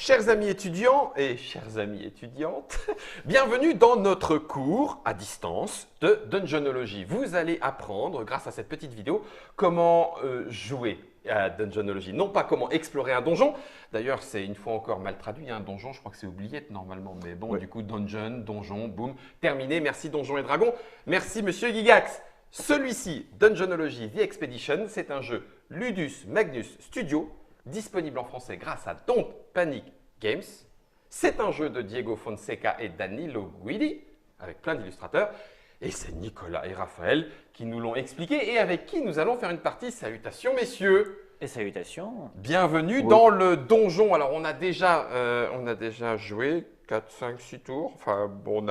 Chers amis étudiants et chères amies étudiantes, bienvenue dans notre cours à distance de Dungeonology. Vous allez apprendre, grâce à cette petite vidéo, comment jouer à Dungeonology. Non pas comment explorer un donjon, d'ailleurs c'est une fois encore mal traduit, un donjon, je crois que c'est oubliette normalement, mais bon, Du coup, donjon, boum, terminé, merci Donjons et Dragons, merci Monsieur Gigax. Celui-ci, Dungeonology The Expedition, c'est un jeu Ludus Magnus Studio, disponible en français grâce à Don't Panic Games. C'est un jeu de Diego Fonseca et Danilo Guidi, avec plein d'illustrateurs. Et c'est Nicolas et Raphaël qui nous l'ont expliqué et avec qui nous allons faire une partie. Salutations messieurs. Et salutations. Bienvenue dans le donjon. Alors on a déjà joué 4, 5, 6 tours. Enfin bon,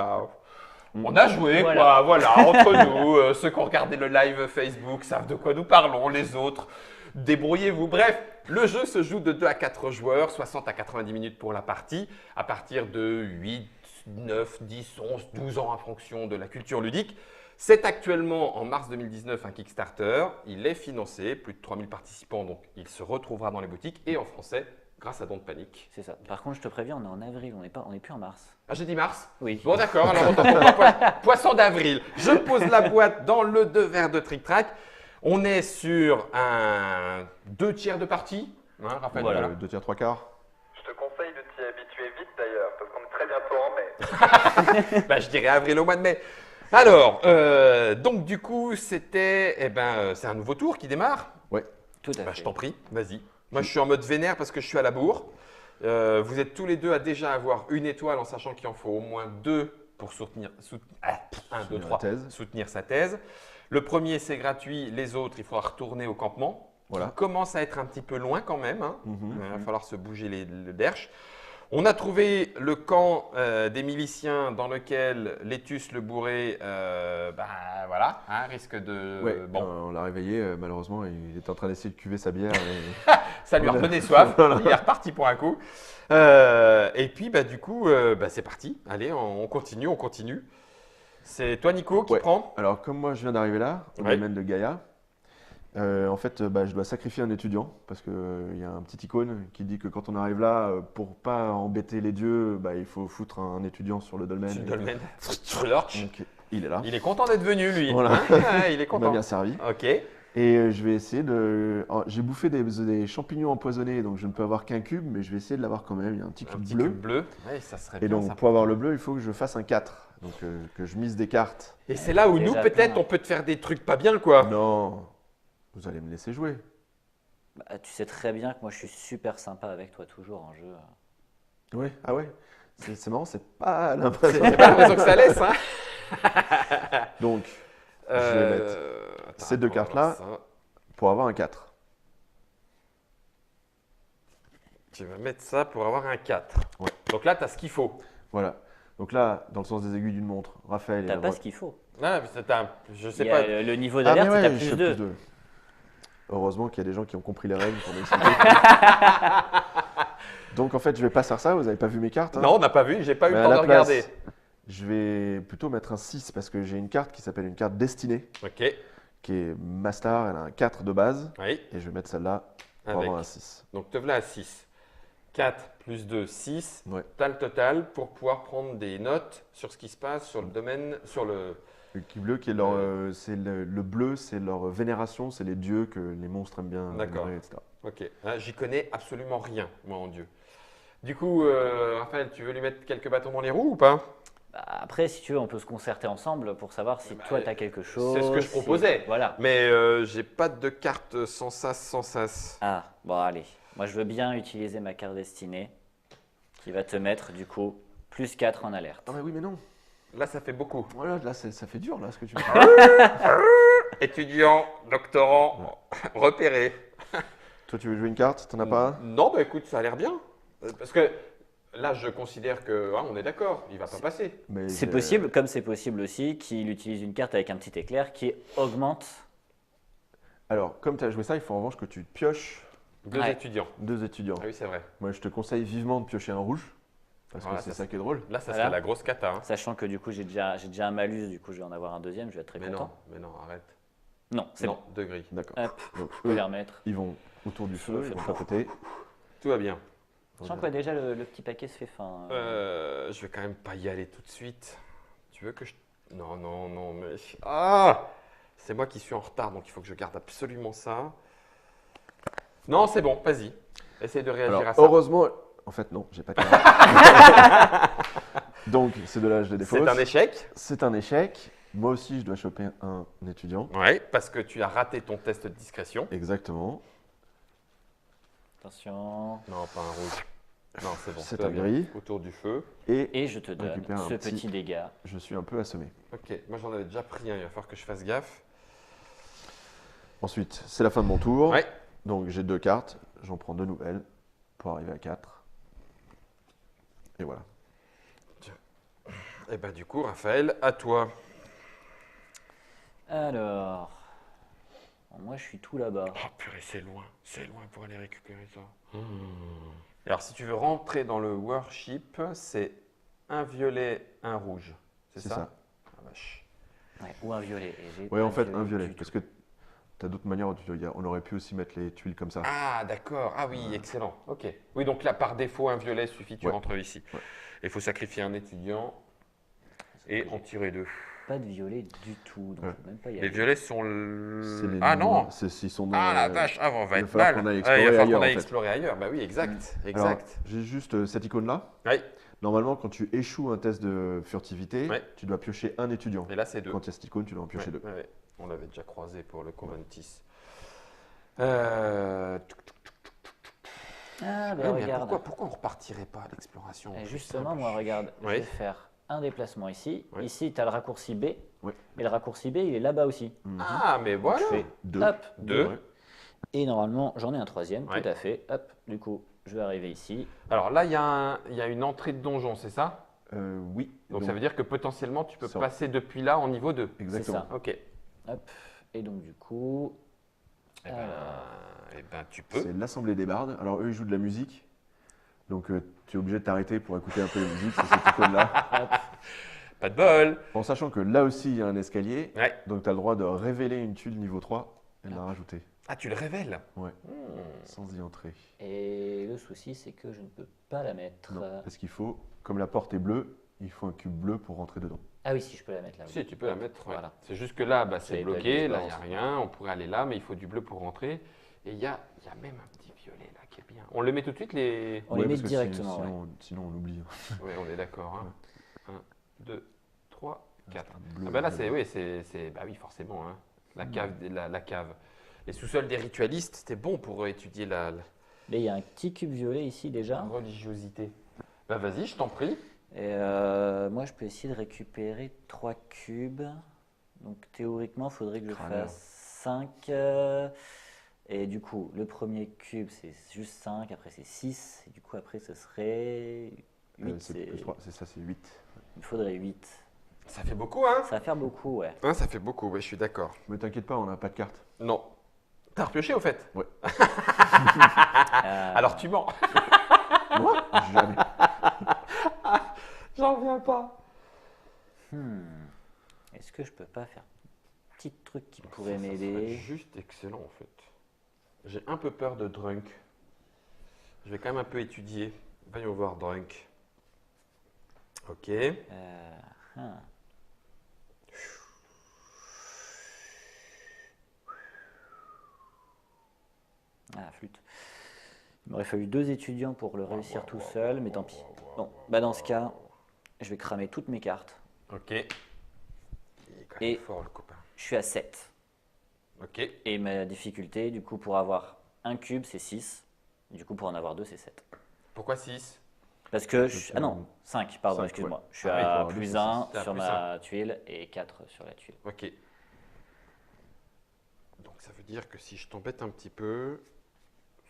on a joué quoi, voilà, entre nous. Ceux qui ont regardé le live Facebook savent de quoi nous parlons, les autres. Débrouillez-vous. Bref, le jeu se joue de 2 à 4 joueurs, 60 à 90 minutes pour la partie, à partir de 8, 9, 10, 11, 12 ans en fonction de la culture ludique. C'est actuellement en mars 2019 un Kickstarter. Il est financé, plus de 3000 participants, donc il se retrouvera dans les boutiques et en français grâce à Don't Panic. C'est ça. Par contre, je te préviens, on est en avril, on n'est plus en mars. Ah, j'ai dit mars? Oui. Bon, d'accord, alors autant pour moi, poisson d'avril. Je pose la boîte dans le 2 verres de Trick Track. On est sur un 2 tiers de partie, hein, Raphaël? Voilà, 2 tiers, 3 quarts. Je te conseille de t'y habituer vite d'ailleurs, parce qu'on est très bientôt en mai. Bah, je dirais avril au mois de mai. Alors, donc du coup, c'est un nouveau tour qui démarre. Ouais. Tout à fait. Je t'en prie, vas-y. Moi, je suis en mode vénère parce que je suis à la bourre. Vous êtes tous les deux à déjà avoir une étoile en sachant qu'il en faut au moins 2 pour soutenir sa thèse. Le premier, c'est gratuit. Les autres, il faudra retourner au campement. Voilà. Qui commence à être un petit peu loin quand même. Hein. Il va falloir se bouger le derche. On a trouvé le camp des miliciens dans lequel Létus le bourré, risque de… Ouais, on l'a réveillé, malheureusement, il était en train d'essayer de cuver sa bière. Et… Ça lui a redonné soif, Voilà. Il est reparti pour un coup. Et puis, du coup, c'est parti. Allez, on continue. C'est toi, Nico, qui prend. Alors, comme moi, je viens d'arriver là, au domaine de Gaïa, en fait, je dois sacrifier un étudiant parce qu'il y a un petit icône qui dit que quand on arrive là, pour pas embêter les dieux, il faut foutre un étudiant sur le dolmen. Sur le dolmen. Donc, il est là. Il est content d'être venu, lui. Voilà. Hein, il est Il content. m'a bien servi. Ok. Et je vais essayer de… J'ai bouffé des champignons empoisonnés, donc je ne peux avoir qu'un cube, mais je vais essayer de l'avoir quand même. Il y a un petit cube bleu. Cube bleu. Ouais, ça serait Et bien, donc, ça. pour avoir le bleu, il faut que je fasse un 4. Donc, que je mise des cartes. Et c'est là où nous, Déjà peut-être, plein. on peut te faire des trucs pas bien, quoi. Non, vous allez me laisser jouer. Tu sais très bien que moi, je suis super sympa avec toi toujours en jeu. Oui. Ah ouais. C'est marrant, c'est pas l'impression. C'est pas l'impression que ça laisse, hein. Donc, je vais mettre ces deux cartes-là pour avoir un 4. Tu vas mettre ça pour avoir un 4. Ouais. Donc là, tu as ce qu'il faut. Voilà. Donc là, dans le sens des aiguilles d'une montre, Raphaël est T'as à pas droite. ce qu'il faut. Ah, mais je sais Il y pas. a le niveau Ah, d'alerte, mais t'as je plus fais 2. plus 2. Heureusement qu'il y a des gens qui ont compris les règles pour m'expliquer. Donc en fait, je vais pas faire ça, vous n'avez pas vu mes cartes. Hein. Non, on n'a pas vu, j'ai pas eu Mais le à temps de la regarder. place, je vais plutôt mettre un 6 parce que j'ai une carte qui s'appelle une carte destinée, Ok. qui est Mastar, elle a un 4 de base, Oui. et je vais mettre celle-là pour Avec. avoir un 6. Donc te voilà à 6. 4 plus 2, 6. Ouais. T'as le total pour pouvoir prendre des notes sur ce qui se passe sur le domaine, sur le… Le qui bleu, qui est leur, c'est le bleu, c'est leur vénération, c'est les dieux que les monstres aiment bien D'accord. vénérer, etc. Ok. Ah, j'y connais absolument rien, moi, en Dieu. Du coup, Raphaël, tu veux lui mettre quelques bâtons dans les roues ou pas? Après, si tu veux, on peut se concerter ensemble pour savoir si toi, t'as quelque chose. C'est ce que je proposais. Voilà. Mais j'ai pas de carte sans sas. Ah, bon, allez. Moi, je veux bien utiliser ma carte destinée qui va te mettre, du coup, plus 4 en alerte. Ah mais oui, mais non. Là, ça fait beaucoup. Voilà, là, ça fait dur, là, ce que tu me dis. Étudiant, doctorant, repéré. Toi, tu veux jouer une carte, t'en as pas? Non, bah écoute, ça a l'air bien. Parce que là, je considère que on est d'accord, il va pas passer. Mais C'est possible, comme c'est possible aussi, qu'il utilise une carte avec un petit éclair qui augmente. Alors, comme tu as joué ça, il faut en revanche que tu pioches Deux Ouais. étudiants. 2 étudiants. Ah oui, c'est vrai. Moi, je te conseille vivement de piocher un rouge, parce Voilà, que c'est ça, ça qui est drôle. Là, ça Voilà. serait la grosse cata. Hein. Sachant que du coup, j'ai déjà un malus, du coup, je vais en avoir un deuxième, je vais être très Mais content. non, arrête. Non, c'est Non, bon. 2 gris. D'accord. Hop, Donc, je peux eux, les remettre. ils vont autour du feu, ils vont Faites-moi. papoter. Tout va bien. Je sens que déjà le petit paquet se fait fin. Je vais quand même pas y aller tout de suite. Tu veux que je... Non, non, non, mais... Ah! C'est moi qui suis en retard, donc il faut que je garde absolument ça. Non, c'est bon, vas-y. Essaye de réagir Alors, à ça. heureusement, en fait, non, j'ai pas de carte. Donc, c'est de là, je les défausse. C'est un échec. C'est un échec. Moi aussi, je dois choper un étudiant. Oui, parce que tu as raté ton test de discrétion. Exactement. Attention. Non, pas un rouge. Non, c'est bon. C'est tout va un bien. gris. Autour du feu. Et je te donne récupère un ce petit- petit dégât. Je suis un peu assommé. Ok, moi j'en avais déjà pris un, il va falloir que je fasse gaffe. Ensuite, c'est la fin de mon tour. Ouais. Donc, j'ai 2 cartes. J'en prends 2 nouvelles pour arriver à 4. Et voilà. Et ben du coup, Raphaël, à toi. Alors. Bon, moi, je suis tout là-bas. Oh purée, c'est loin pour aller récupérer ça. Alors si tu veux rentrer dans le worship, c'est un violet, un rouge. C'est ça? Ah, vache. Ouais, ou un violet. Et j'ai Ouais, pas en fait, de un violet. du Parce tout. que tu as d'autres manières. On aurait pu aussi mettre les tuiles comme ça. Ah d'accord, ah oui, excellent. Ok. Oui, donc là par défaut, un violet suffit, tu Ouais. rentres ici. Ouais. Il faut sacrifier un étudiant et en tirer 2. Pas de violet du tout. Donc Ouais. je peux même pas y Les aller. violets sont... C'est les Ah non! noirs. Ils sont dans, Ah la vache, ah, on va il va être falloir mal. qu'on aille Ouais, explorer il va falloir ailleurs, qu'on aille en fait. explorer ailleurs. Bah oui, exact, Alors, exact. j'ai juste cette icône-là. Oui, Normalement, quand tu échoues un test de furtivité, Ouais. tu dois piocher un étudiant. et là c'est 2. Quand il y a cette icône, tu dois en piocher 2. On l'avait déjà croisé pour le Conventis. Ah, Oui, ben mais regarde. pourquoi on repartirait pas à l'exploration Et plus justement, simple? moi, regarde, je Oui. vais faire un déplacement ici. Oui. Ici, tu as le raccourci B. Oui. Et le raccourci B, il est là-bas aussi. Ah, mais voilà! Je fais 2. hop. 2. Ouais. Et normalement, j'en ai un troisième, Ouais. tout à fait. Hop, du coup, je vais arriver ici. Alors là, il y a une entrée de donjon, c'est ça? Oui. Donc ça veut dire que potentiellement, tu peux Ça- passer depuis là en niveau 2. Exactement. ça. Ok. Hop. Et donc, du coup, Eh ben, tu C'est peux. l'Assemblée des bardes. Alors, eux, ils jouent de la musique. Donc, tu es obligé de t'arrêter pour écouter un peu la musique. C'est cette icône-là. Pas de bol! En sachant que là aussi, il y a un escalier. Ouais. Donc, tu as le droit de révéler une tuile niveau 3 et de la rajouter. Ah, tu le révèles? Ouais. Sans y entrer. et le souci, c'est que je ne peux pas la mettre. Non, parce qu'il faut, comme la porte est bleue, il faut un cube bleu pour rentrer dedans. Ah oui, si je peux la mettre là. oui. Si, tu peux la mettre. Ouais. Voilà. C'est juste que là, bah, c'est J'avais pas bloqué. vu, Là, il n'y a balance. rien. On pourrait aller là, mais il faut du bleu pour rentrer. Et il y a même un petit violet là qui est bien. On le met tout de suite les. On les met parce que directement, sinon, on oublie. Oui, on est d'accord. 1, 2, 3, 4. Bleu, Ah bah là, bleu. bah oui, forcément. Hein. La cave, la cave. Les sous-sols des ritualistes, c'était bon pour étudier la Mais il y a un petit cube violet ici déjà. religiosité. Bah vas-y, je t'en prie. Et moi, je peux essayer de récupérer 3 cubes. Donc théoriquement, il faudrait que je Crâneur. fasse 5. Et du coup, le premier cube, c'est juste 5. Après, c'est 6. Et du coup, après, ce serait 8. C'est plus 3, c'est ça, c'est 8. Il faudrait 8. Ça fait beaucoup, hein? Ça va faire beaucoup, ouais. Hein, ça fait beaucoup, ouais, je suis d'accord. Mais t'inquiète pas, on n'a pas de carte. Non. T'as repioché au fait? Ouais. Alors tu mens. Moi Jamais. J'en reviens pas. Est-ce que je peux pas faire un petit truc qui pourrait Ça serait m'aider? juste excellent en fait. J'ai un peu peur de Drunk. Je vais quand même un peu étudier. Voyons voir Drunk. Ok. Hum. Ah, flûte. Il m'aurait fallu 2 étudiants pour le réussir tout seul, mais tant pis. Bon, bah dans ce cas, je vais cramer toutes mes cartes. Ok. Il est quand même Et- fort le copain. Je suis à 7. Ok. Et ma difficulté, du coup, pour avoir un cube, c'est 6. Du coup, pour en avoir 2, c'est 7. Pourquoi 6? Parce que ah non, 5, pardon, 5, excuse-moi. ouais. Je suis Ah oui, à pour plus deux, 1 c'est sur plus ma tuile et 4 sur la tuile. Ok. Donc ça veut dire que si je t'embête un petit peu,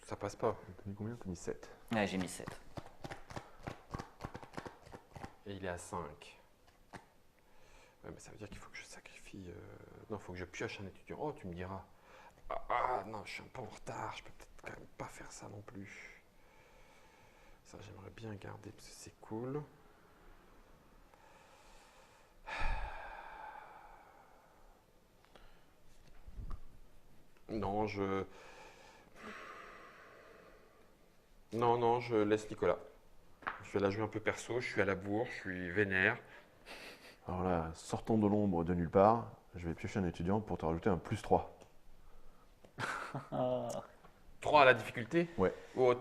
ça passe pas. T'as mis combien? T'as mis 7. Ouais, j'ai mis 7. Et il est à 5. Ouais, mais ça veut dire qu'il faut que je sacrifie. Non, il faut que je pioche un étudiant. Oh, tu me diras. Ah, non, je suis un peu en retard. Je peux peut-être quand même pas faire ça non plus. Ça, j'aimerais bien garder parce que c'est cool. Non, je. Non, non, je laisse Nicolas. Je vais la jouer un peu perso, je suis à la bourre, je suis vénère. Alors là, sortons de l'ombre de nulle part. Je vais piocher un étudiant pour te rajouter un +3. 3 à la difficulté. Ouais. Oh,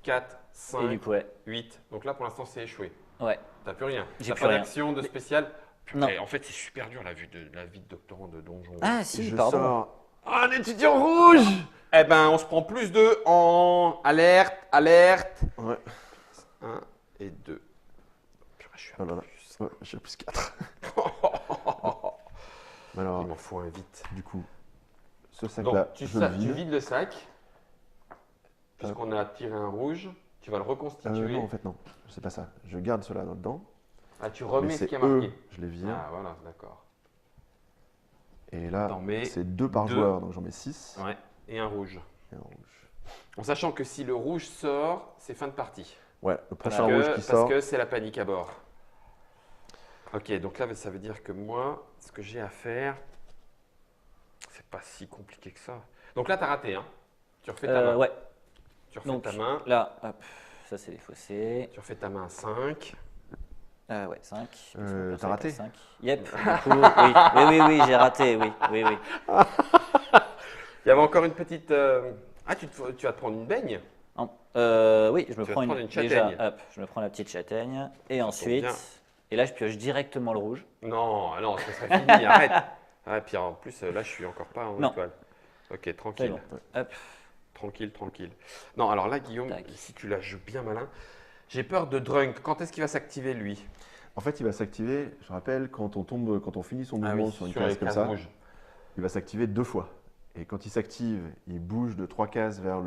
4, Et 5, du coup, ouais. 8. Donc là, pour l'instant, c'est échoué. Ouais. T'as plus rien. J'ai T'as plus pas rien. d'action de spécial. Non. En fait, c'est super dur la vie de doctorant de donjon. Ah si, je pardon. sors un étudiant rouge. Eh ben, on se prend plus 2 en alerte, alerte. Ouais. 1 et 2. Purée, je suis à Oh là là. plus. Ouais, j'ai +4. Il Alors, m'en faut un vite. du coup, ce sac-là, Donc, tu je le tu vide. vides le sac. Puisqu'on a tiré un rouge, tu vas le reconstituer. Non, en fait, non. C'est pas ça. Je garde cela là-dedans. Ah, tu Mais remets ce c'est qui a marqué. je les vire. Ah, voilà, d'accord. Et là, T'en mets c'est 2 par 2. joueur, donc j'en mets 6. Ouais, et un rouge. Et un rouge. En sachant que si le rouge sort, c'est fin de partie. Ouais, le Parce prochain rouge qui sort. que c'est la panique à bord. Ok, donc là, ça veut dire que moi, ce que j'ai à faire, c'est pas si compliqué que ça. Donc là, tu as raté, hein. Tu refais ta main. Ouais. Tu refais Donc ta main. là, hop, ça c'est défaussé. Tu refais ta main à 5. Ouais, 5. T'as raté 5. Yep. Du coup, oui, j'ai raté, oui. Il y avait encore une petite. Ah, tu vas te prendre une baigne. Oui, je me Tu vas prends te prendre une déjà, châtaigne. hop, je me prends la petite châtaigne. Et tombe ensuite, bien. et là je pioche directement le rouge. Non, ah non, ce serait fini, arrête. Ah, et puis en plus, là, je suis encore pas en Non. étoile. Ok, C'est tranquille. bon. Hop. Tranquille, tranquille. Non, alors là, Guillaume, Tac. si tu la joues bien malin, j'ai peur de Drunk. Quand est-ce qu'il va s'activer, lui? En fait, il va s'activer, je rappelle, quand on finit son mouvement sur une les case comme ça, rouges. il va s'activer 2 fois. Et quand il s'active, il bouge de 3 cases vers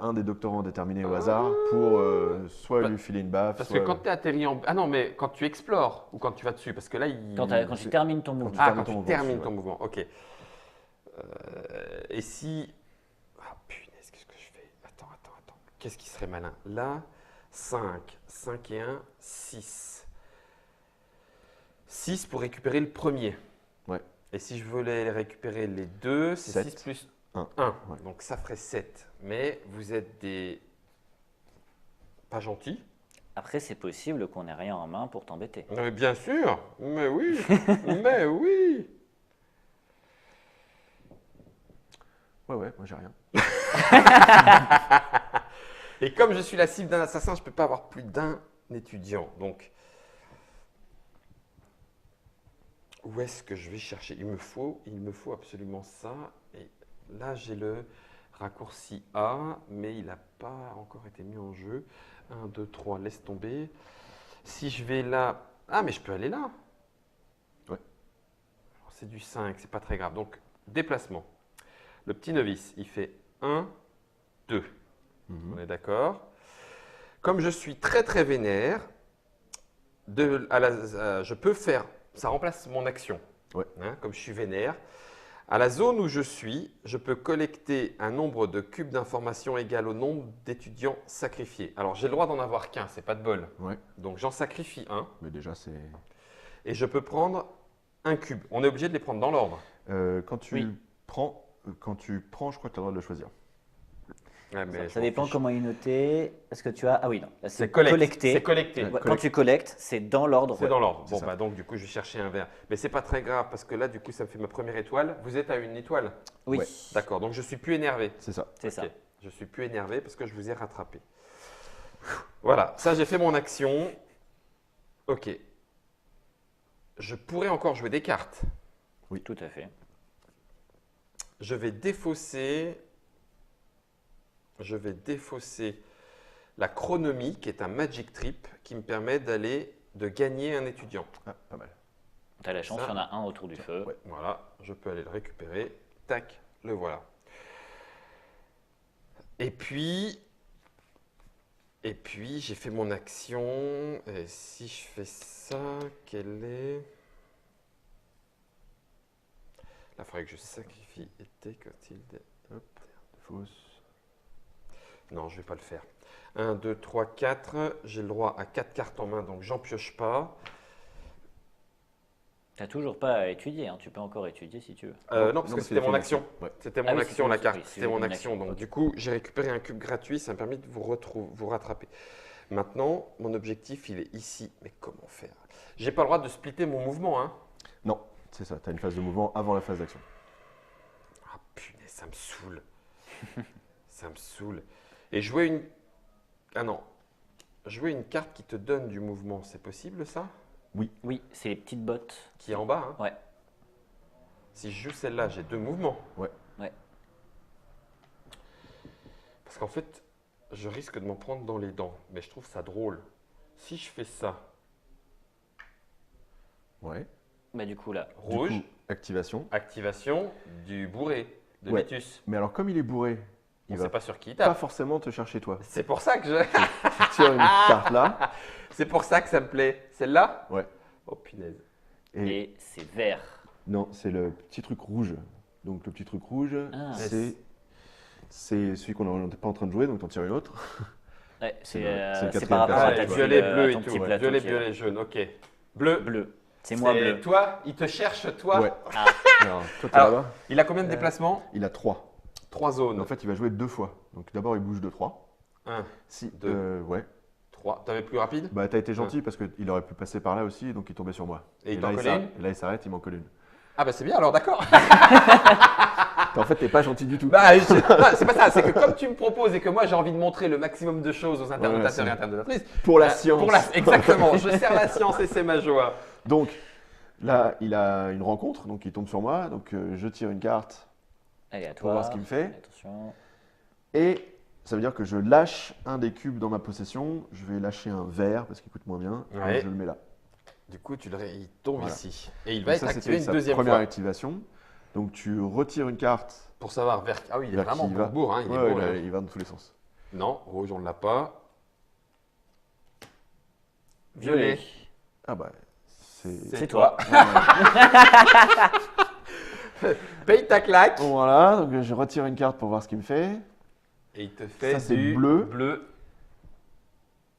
un des doctorants déterminés au hasard pour soit Bah, lui filer une baffe, Parce soit… que quand tu es atterri en. Ah non, mais quand tu explores ou quand tu vas dessus, parce que là, il. Quand tu termines ton mouvement. Ah, termines quand ton tu mouvement, termines ouais. ton mouvement, ok. Et si. Ah punaise, qu'est-ce que je fais? Attends. Qu'est-ce qui serait malin? Là, 5. 5 et 1, 6. 6 pour récupérer le premier. Ouais. Et si je voulais récupérer les deux, c'est 7. 6 plus Un. 1. Ouais. Donc ça ferait 7. Mais vous êtes des. Pas gentils. Après, c'est possible qu'on n'ait rien en main pour t'embêter. Mais bien sûr, mais oui, mais oui. Ouais, moi j'ai rien. Et comme je suis la cible d'un assassin, je ne peux pas avoir plus d'un étudiant. Donc, où est-ce que je vais chercher? Il me faut absolument ça. Et là, j'ai le raccourci A, mais il n'a pas encore été mis en jeu. 1, 2, 3, laisse tomber. Si je vais là… Ah, mais je peux aller là. Ouais. Alors, c'est du 5, c'est pas très grave. Donc, déplacement. Le petit novice, il fait 1, 2. On est d'accord. Comme je suis très très vénère, je peux faire… Ça remplace mon action. Ouais. Hein, comme je suis vénère. À la zone où je suis, je peux collecter un nombre de cubes d'informations égal au nombre d'étudiants sacrifiés. Alors, j'ai le droit d'en avoir qu'un, c'est pas de bol. Ouais, Donc, j'en sacrifie un mais déjà c'est… et je peux prendre un cube. On est obligé de les prendre dans l'ordre. Quand tu Oui. prends, je crois que tu as le droit de le choisir. Ouais, mais Ça dépend comment il est noté. Est-ce que tu as… Ah oui, non. Là, c'est collecté. C'est collecté. Ouais. Quand tu collectes, c'est dans l'ordre. C'est dans l'ordre. c'est Bon, ça. bah donc du coup, je vais chercher un verre. Mais c'est pas très grave parce que là, du coup, ça me fait ma première étoile. Vous êtes à une étoile. Oui, Ouais. D'accord. Donc je suis plus énervé. C'est ça. c'est ça. Ok. Je suis plus énervé parce que je vous ai rattrapé. Voilà. Ça, j'ai fait mon action. Ok. Je pourrais encore jouer des cartes. Tout à fait. Je vais défausser la chronomie, qui est un magic trip qui me permet de gagner un étudiant. Ah, pas mal. Tu as la chance, Ça. il y en a un autour du feu. Ouais. Voilà, je peux aller le récupérer. Tac, le voilà. Et puis j'ai fait mon action. Et si je fais ça, quelle est… Là, il faudrait que je sacrifie. Et décotil. Hop. Fausse. Non, je ne vais pas le faire. 1, 2, 3, 4. J'ai le droit à 4 cartes en main, donc j'en pioche pas. T'as toujours pas étudié, hein. Tu peux encore étudier si tu veux. Non, parce que mais c'était mon une action. Ouais. C'était mon Ah oui, action, c'était la une- carte. oui, c'est C'était mon une action. action, Donc, ok. du coup, j'ai récupéré un cube gratuit. Ça m'a permis de vous rattraper. Maintenant, mon objectif, il est ici. Mais comment faire? J'ai pas le droit de splitter mon mouvement, hein? Non, c'est ça. Tu as une phase de mouvement avant la phase d'action. Ah, punaise, ça me saoule. Ça me saoule. Et jouer une. Ah non. Jouer une carte qui te donne du mouvement, c'est possible, ça? Oui, c'est les petites bottes. Qui est en bas, hein? Ouais. Si je joue celle-là, j'ai 2 mouvements. Ouais. Ouais. Parce qu'en fait, je risque de m'en prendre dans les dents. Mais je trouve ça drôle. Si je fais ça, Ouais. Bah du coup là. Du rouge, coup, activation. activation du bourré, de Ouais. Métus. Mais alors, comme il est bourré, On il ne va sait pas sur qui il pas tape. forcément te chercher toi. C'est pour ça que je. Tu tires une carte là. C'est pour ça que ça me plaît. Celle-là? Ouais. Oh punaise. Et c'est vert. Non, c'est le petit truc rouge. Donc le petit truc rouge, Ah. c'est celui qu'on n'est pas en train de jouer, donc t'en tires une autre. Ouais, C'est c'est le c'est quatrième par rapport à personnage, ta tu vois. Violet, à bleu ton et petit tout. plateau Violet, qui est là. violet, jaune. Ok. Bleu. Bleu. C'est moi bleu. Toi, il te cherche, toi. Ouais. Ah, Alors, toi, t'es Alors, là-bas. Il a combien de déplacements? Il a 3. 3 zones. En fait, il va jouer 2 fois. Donc d'abord, il bouge de 3. 1, Si, 2. ouais. 3. T'avais plus rapide? Bah, t'as été gentil parce qu'il aurait pu passer par là aussi, donc il tombait sur moi. Et il là, t'en collait s'arrête- une? et là, il s'arrête, il m'en colle une. Ah bah c'est bien alors, d'accord. En fait, t'es pas gentil du tout. Bah, non, c'est pas ça, c'est que comme tu me proposes et que moi j'ai envie de montrer le maximum de choses aux internautateurs c'est- et internautatrices. Pour la science. Exactement, je sers la science et c'est ma joie. Donc là, il a une rencontre, donc il tombe sur moi. Donc je tire une carte allez à pour toi. voir ce qu'il me fait. Attention. Et ça veut dire que je lâche un des cubes dans ma possession. Je vais lâcher un vert parce qu'il coûte moins bien. Et Ouais. je le mets là. Du coup, il tombe Voilà. ici. Et il Donc va être ça, activé c'était une sa deuxième première fois. activation. Donc tu retires une carte. Pour savoir vers. Ah oui, il est vers vraiment qui il va. bourre, hein, il est Ouais, bourre, là, hein. il va dans tous les sens. Non, rouge, on ne l'a pas. Violet. Violet. Ah bah, C'est toi. Paye ta claque. Bon, voilà, donc je retire une carte pour voir ce qu'il me fait. Et il te fait Ça, c'est du bleu. bleu.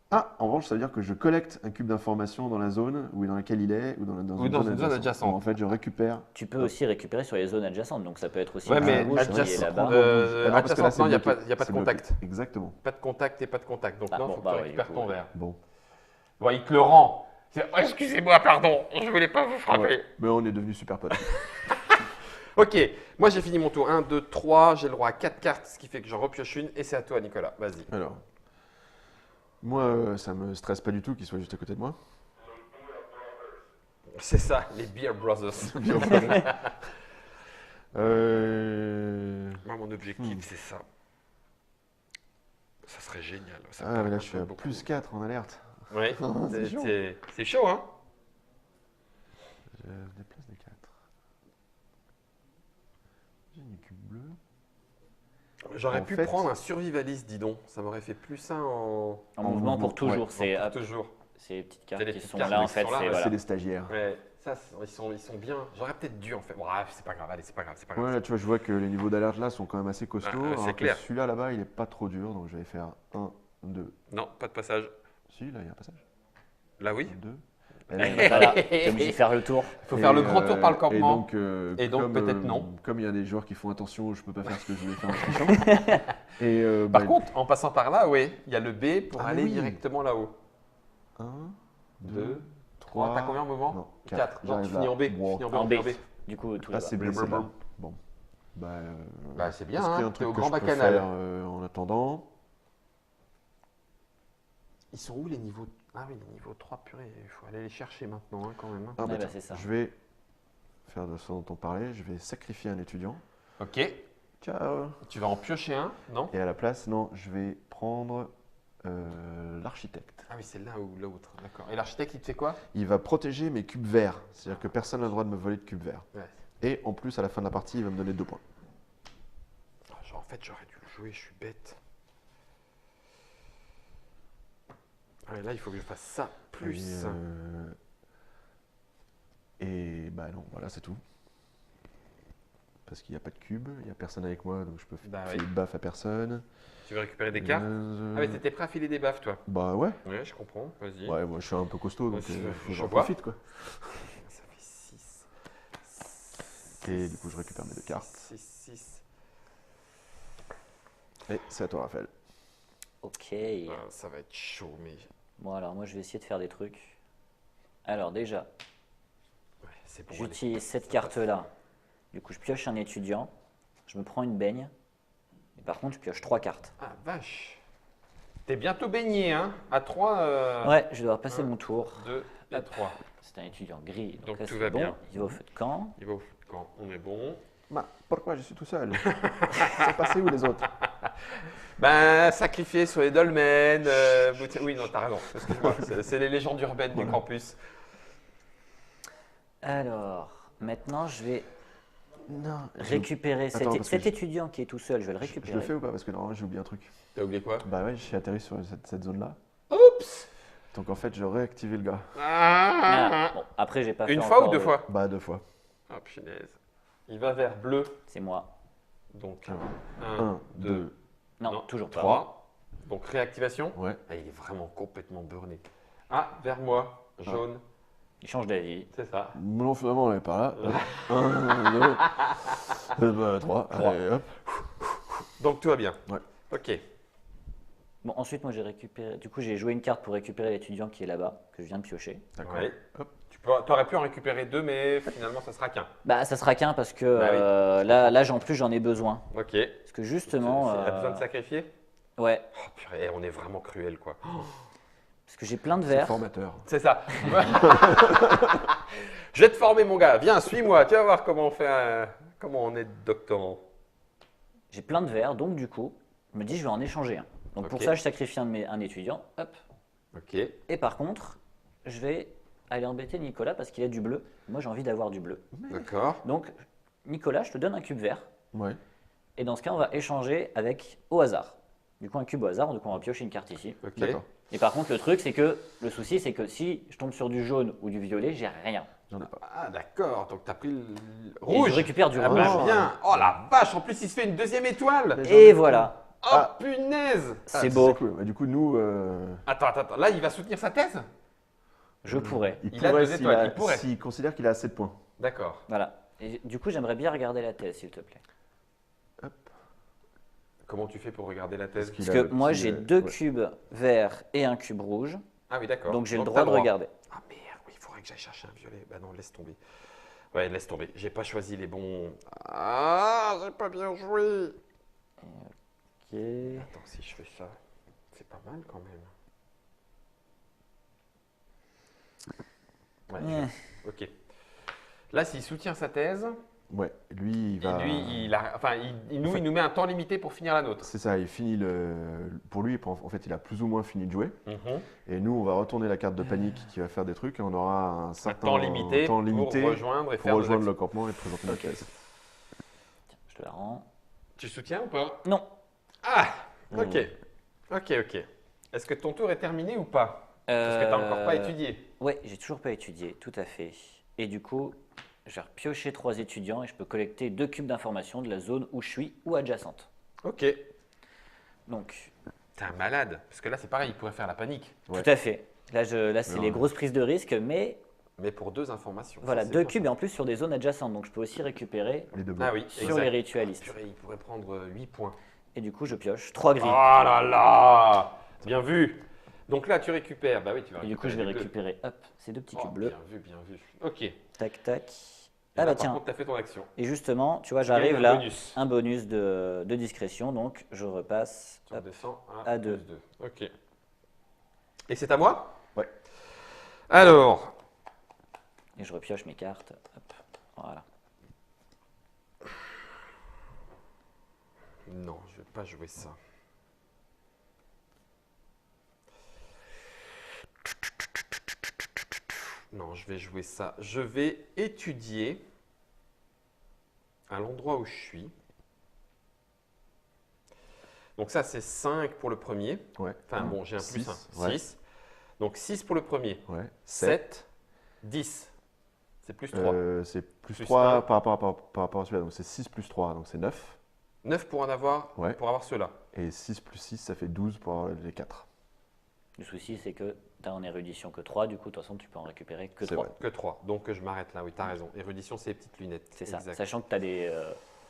Ah, en revanche, ça veut dire que je collecte un cube d'information dans la zone dans laquelle il est ou dans Ou dans une zone adjacente. Donc, en fait, je récupère. Tu peux aussi récupérer sur les zones adjacentes, donc ça peut être aussi Ouais, un mais rouge qui est adjacent, là-bas. Ah non, parce que là, adjacente, c'est non, il n'y a bloqué. pas de C'est bloqué. contact. Exactement. Pas de contact et pas de contact. Donc Ah, non, il bon, faut bah que tu ouais, récupères du coup, ton verre. Bon. Bon, il te le rend. Oh, excusez-moi, pardon, je voulais pas vous frapper. Ouais. Mais on est devenus super potes. Ok, moi j'ai fini mon tour. 1, 2, 3, j'ai le droit à 4 cartes, ce qui fait que j'en repioche une et c'est à toi Nicolas, vas-y. Alors, moi, ça me stresse pas du tout qu'il soit juste à côté de moi. C'est ça, les Beer Brothers. Moi mon objectif c'est ça. Ça serait génial. Ça Ah, mais paraît là, je suis à beaucoup. plus 4 en alerte. Ouais, C'est chaud. c'est chaud hein. Je déplace des 4. J'ai une cube bleue. J'aurais En pu fait- prendre un survivaliste, dis donc. Ça m'aurait fait plus ça en. En mouvement pour toujours. ouais. C'est Pour toujours. c'est les petites C'est cartes les qui petites sont cartes là en qui fait. sont là, c'est ouais, voilà. C'est des stagiaires. Ouais, ça, ils sont bien. J'aurais peut-être dû en fait. Bref, c'est pas grave, allez, c'est pas grave, c'est pas grave. Ouais, là, tu vois, je vois que les niveaux d'alerte là sont quand même assez costauds. Ouais, c'est alors que clair. celui-là là-bas, il est pas trop dur, donc je vais faire 1, 2. Non, pas de passage. Si, là, il y a un passage. Là oui. 2. Voilà, t'es obligé de faire le tour. Il faut faire le grand tour par le campement. Et donc, donc, peut-être non. Comme il y a des joueurs qui font attention, je peux pas faire ce que je voulais faire en trichant. Et Par contre, en passant par là, oui, il y a le B pour Ah, mais aller oui. directement là-haut. 1, 2, 2, 3. 3. T'as combien au moment? Non, 4. Non, tu J'arrive finis là. en B. Tu Wow. finis en B, En on B. fait en B. Du coup, tout Ah, là-bas. c'est blessé là. Bon. Bah, Bah, c'est bien, est-ce qu'il y a hein, un t'es truc au que Grand je peux Bacchanal. faire en attendant? Ils sont où les niveaux? Ah oui, les niveaux 3, purée, il faut aller les chercher maintenant hein, quand même. hein. Ah, Ouais, bah, bah, tiens, c'est ça. je vais faire de ce dont on parlait. Je vais sacrifier un étudiant. Ok, Ciao. tu vas en piocher un, non? Et à la place, non, je vais prendre l'architecte. Ah oui, c'est l'un ou l'autre, d'accord. Et l'architecte, il te fait quoi? Il va protéger mes cubes verts. C'est-à-dire que personne n'a le droit de me voler de cubes verts. Ouais. Et en plus, à la fin de la partie, il va me donner 2 points. Ah, genre, en fait, j'aurais dû le jouer, je suis bête. Ah, et là, il faut que je fasse ça plus. Et bah non, voilà, c'est tout. Parce qu'il n'y a pas de cube, il n'y a personne avec moi, donc je peux Bah filer oui. de baffe à personne. Tu veux récupérer des cartes? Ah, mais t'étais prêt à filer des baffes, toi? Bah ouais. Ouais, je comprends, vas-y. Ouais, moi je suis un peu costaud, donc je faut que j'en vois. profite quoi. Ça fait 6. Et du coup, je récupère mes 2 cartes. 6, 6. Et c'est à toi, Raphaël. Ok. Ça va être chaud, mais Bon, alors moi, je vais essayer de faire des trucs. Alors, déjà, ouais, c'est bon. j'utilise cette carte-là. Du coup, je pioche un étudiant. Je me prends une baigne. Et par contre, je pioche 3 cartes. Ah, vache. T'es bientôt baigné, hein? À 3, Ouais, je dois passer un. mon tour. 2 et 3. C'est un étudiant gris. Donc là, tout c'est va bon. bien. Il va au feu de camp. Il va au feu de camp. On est bon. Bah, pourquoi je suis tout seul? Ils sont passés où les autres? Ben, sacrifié sur les dolmens. Oui, non, t'as raison. Excuse-moi. C'est les légendes urbaines du campus. Alors, maintenant, je vais Non. récupérer Attends, parce que cet étudiant qui est tout seul. Je vais le Je récupérer. le fais ou pas? Parce que normalement, j'ai oublié un truc. T'as oublié quoi? Bah ouais, j'ai atterri sur cette zone-là. Oups! Donc en fait, je réactivé le gars. Ah, bon, après, j'ai pas fait Une fois ou encore 2 de- fois? Bah 2 fois. Ah, punaise. Il va vers bleu. C'est moi. Donc, 1, 1, 2, 2, Non, toujours pas. 3. Donc, réactivation. ouais. Ah, il est vraiment complètement burné. Ah, vers moi. Jaune. Il change d'avis. C'est ça. Non, finalement, on est par là. 1, 2, 3. Allez, hop. Donc, tout va bien. Ouais. Ok. Bon, ensuite, moi, j'ai récupéré. Du coup, j'ai joué une carte pour récupérer l'étudiant qui est là-bas, que je viens de piocher. D'accord. Ouais. Hop. Tu aurais pu en récupérer 2, mais finalement, ça sera qu'un. Bah, ça sera qu'un parce que Bah oui. là, en plus, j'en ai besoin. Ok. Parce que justement. Il a besoin de sacrifier? Ouais, Oh, purée, on est vraiment cruel, quoi. parce que j'ai plein de C'est verres. formateur. C'est ça. Je vais te former, mon gars. Viens, suis-moi. Tu vas voir comment on fait comment on est doctorant. J'ai plein de verres, donc du coup, je me dis, je vais en échanger un. Donc pour Ok. ça, je sacrifie un étudiant. Hop. Ok. Et par contre, je vais aller embêter Nicolas parce qu'il a du bleu. Moi, j'ai envie d'avoir du bleu. D'accord. Donc, Nicolas, je te donne un cube vert. Ouais. Et dans ce cas, on va échanger avec au hasard. Du coup, un cube au hasard, donc on va piocher une carte ici. Ok. D'accord. Et par contre, le souci, c'est que si je tombe sur du jaune ou du violet, j'ai rien. J'en ai pas. Ah, d'accord. Donc, tu as pris le Et rouge. je récupère du Ah, rouge. bah, bien. Oh la vache. En plus, il se fait une deuxième étoile. Et voilà. Oh, Ah. punaise. C'est beau. Cool. Bah, du coup, nous, Attends. Là, il va soutenir sa thèse? Je pourrais. il Il a pourrait, 2 étoiles, il s'il pourrait. s'il considère qu'il a assez de points. D'accord. Voilà. Et du coup, j'aimerais bien regarder la thèse, s'il te plaît. Comment tu fais pour regarder la thèse? qu'il Parce a que le moi, petit, j'ai 2 ouais. cubes verts et un cube rouge. Ah oui, d'accord. Donc j'ai le t'as droit de regarder. Ah merde, oui, il faudrait que j'aille chercher un violet. Bah non, laisse tomber. Ouais, laisse tomber. J'ai pas choisi les bons. Ah, j'ai pas bien joué. Ok. Attends, si je fais ça, c'est pas mal quand même. Ouais, ok. Là, s'il soutient sa thèse, Ouais, lui, il va. il nous met un temps limité pour finir la nôtre. C'est ça, il finit le. Pour lui, en fait, il a plus ou moins fini de jouer. Mhm. Et nous, on va retourner la carte de panique qui va faire des trucs et on aura un Un certain temps limité, temps limité pour rejoindre et pour faire nos rejoindre le actions. campement et présenter notre thèse. Tiens, je te la rends. Tu soutiens ou pas? Non. Ah, ok. Ok. Est-ce que ton tour est terminé ou pas? Parce que tu n'as encore pas étudié. Ouais, j'ai toujours pas étudié, tout à fait. Et du coup, je vais repiocher 3 étudiants et je peux collecter 2 cubes d'informations de la zone où je suis ou adjacente. Ok. Donc, T'es un malade. Parce que là, c'est pareil, il pourrait faire la panique. Ouais. tout à fait. Là, c'est Non. les grosses prises de risque, mais Mais pour 2 informations. voilà, Ça, c'est 2 bien. cubes et en plus sur des zones adjacentes. Donc, je peux aussi récupérer Les deux blocs. Ah oui, sur exact. les ritualistes. Purée, il pourrait prendre 8 points. Et du coup, je pioche 3 gris. Oh là là! Bien vu. Donc là, tu récupères. Bah oui, tu vas Et récupérer. du coup, je vais les bleus. récupérer, hop, ces 2 petits Oh, cubes bleus. bien vu. Ok. Tac, tac. Et Ah là, bah par tiens. contre, tu as fait ton action. Et justement, tu vois, Tu gagnes j'arrive un là, bonus. un bonus de discrétion, donc je repasse. Tu Hop. redescends À à deux. 2. Ok. Et c'est à moi? Ouais. Alors, Et je repioche mes cartes. Hop. Voilà. non, je vais pas jouer ça. Non, je vais jouer ça. Je vais étudier à l'endroit où je suis. Donc ça, c'est 5 pour le premier. Ouais. Enfin bon, j'ai un plus Six, 1. ouais. 6. Donc 6 pour le premier. Ouais. 7, 10. C'est plus 3. C'est plus Plus 3 un. par rapport à celui-là. Donc c'est 6 plus 3, donc c'est 9. 9 pour en avoir, Ouais. pour avoir ceux-là. Et 6 plus 6, ça fait 12 pour avoir les 4. Le souci, c'est que tu as en érudition que 3, du coup, de toute façon, tu peux en récupérer que C'est 3. vrai. Que 3. Donc je m'arrête là, oui, tu as raison. Érudition, c'est les petites lunettes. C'est ça. Exact. Sachant que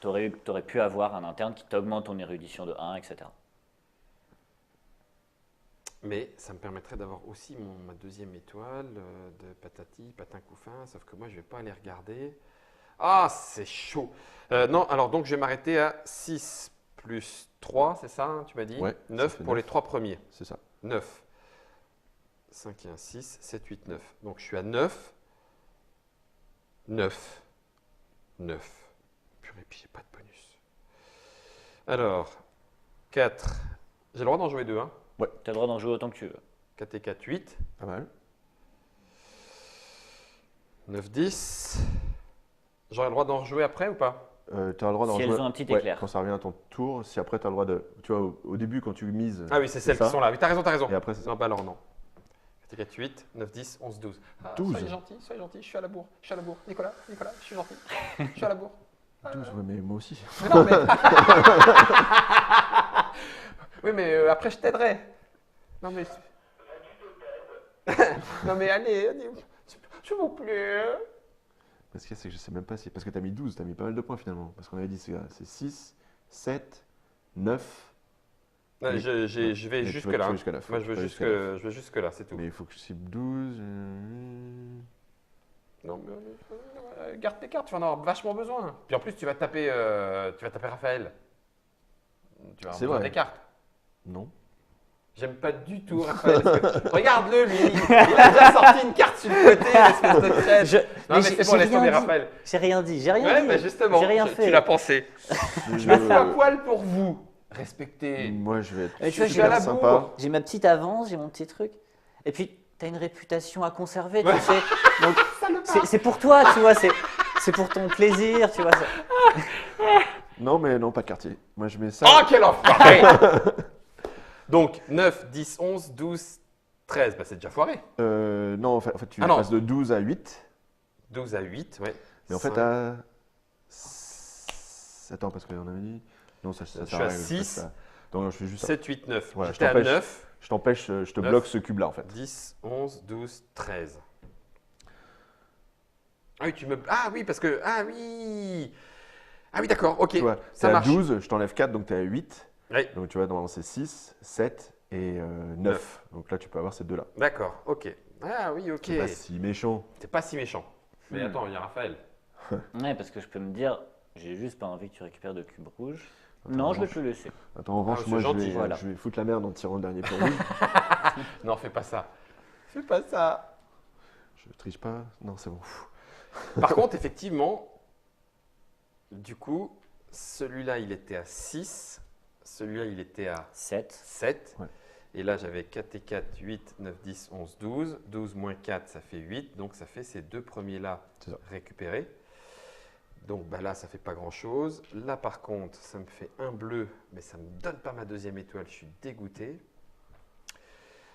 tu aurais pu avoir un interne qui t'augmente ton érudition de 1, etc. Mais ça me permettrait d'avoir aussi ma deuxième étoile de patati, patin couffin, sauf que moi je ne vais pas aller regarder. Ah, c'est chaud. Non, alors donc je vais m'arrêter à 6 plus 3, c'est ça, hein, tu m'as dit Ouais, ça 9 fait pour 9. les 3 premiers. C'est ça. 9. 5 et 1, 6, 7, 8, 9. Donc je suis à 9. 9. 9. Purée, puis j'ai pas de bonus. Alors, 4. J'ai le droit d'en jouer 2, hein. Tu as le droit d'en jouer autant que tu veux. 4 et 4, 8. Pas mal. 9, 10. J'aurai le droit d'en rejouer après ou pas? Tu as le droit d'en Si elles jouer. ont un petit Ouais, éclair. quand ça revient à ton tour, si après tu as le droit de. Tu vois, au début, quand tu mises. Ah oui, c'est celles ça. qui sont là. Oui, t'as raison, t'as raison. Et après, c'est ça. Non, bah alors non. 4 et 4, 8, 9, 10, 11, 12. Ah, 12. soyez gentil, je suis à la bourre. Je suis à la bourre. Nicolas, je suis gentil. Je suis à la bourre. 12, ouais, mais moi aussi. Mais non, mais. Oui, mais après, je t'aiderai. Non, mais. Non, mais allez, s'il vous plaît. Parce que c'est que je sais même pas si. Parce que tu as mis 12, tu as mis pas mal de points finalement. Parce qu'on avait dit c'est 6, 7, 9. Non, Mais- je vais mais tu jusque vas- là. tu vas jusqu'à 9. Moi, je veux jusque là, c'est tout. Mais il faut que je cible 12. Non, mais garde tes cartes, tu vas en avoir vachement besoin. Puis en plus, tu vas taper Raphaël. Tu vas avoir C'est besoin vrai. des cartes. Non. J'aime pas du tout Raphaël. parce que- Regarde-le, lui. Il a déjà sorti une carte sur le côté, l'espèce de crête. Non, mais c'est bon, laisse tomber Raphaël. J'ai rien dit, j'ai rien Ouais, dit. mais justement, J'ai rien fait. tu l'as pensé. Je me fous à poil pour vous. Respectez. Moi, je vais Mais être tu vois, suis à la super bourre. sympa. J'ai ma petite avance, j'ai mon petit truc. Et puis, tu as une réputation à conserver, Ouais. tu sais. Donc, c'est pour toi, tu vois. C'est pour ton plaisir, tu vois. Non, mais non, pas de quartier. Moi, je mets ça. Oh, quel enfoiré. Donc, 9, 10, 11, 12, 13. Bah, c'est déjà foiré. Non, en fait, tu Ah non. passes de 12 à 8. 12 à 8, ouais. Mais en fait, Cinq. à. Attends, parce qu'on avait dit. Non, ça Je sert suis à à rien, je fais 6. ça. Donc, je fais juste ça. 7, 8, 9. Voilà, J'étais je à t'empêche. 9, Je t'empêche, je te Neuf. bloque ce cube-là, en fait. 10, 11, 12, 13. Ah oui, Ah oui, parce que. Ah oui. Ah oui, d'accord, ok. Tu vois, ça t'es à marche. 12, je t'enlève 4, donc tu es à 8. Oui. Donc, tu vois, normalement, c'est 6, 7 et 9. Donc là, tu peux avoir ces deux-là. D'accord, ok. Ah oui, ok. C'est pas si méchant. C'est pas si méchant. Mais attends, il y a Raphaël. Ouais, parce que je peux me dire, j'ai juste pas envie que tu récupères de cube rouge. Attends, Non, en je vais revanche- te le laisser. Attends, en revanche, c'est moi, gentil, voilà. je vais foutre la merde en tirant le dernier pion rouge. Non, fais pas ça. Fais pas ça. Je triche pas. Non, c'est bon. Par contre, effectivement, du coup, celui-là, il était à 6. Celui-là, il était à 7. 7. Ouais. Et là, j'avais 4 et 4, 8, 9, 10, 11, 12. 12 moins 4, ça fait 8. Donc, ça fait ces deux premiers-là C'est ça. récupérés. Donc, bah là, ça fait pas grand-chose. Là, par contre, ça me fait un bleu, mais ça ne me donne pas ma deuxième étoile. Je suis dégoûté.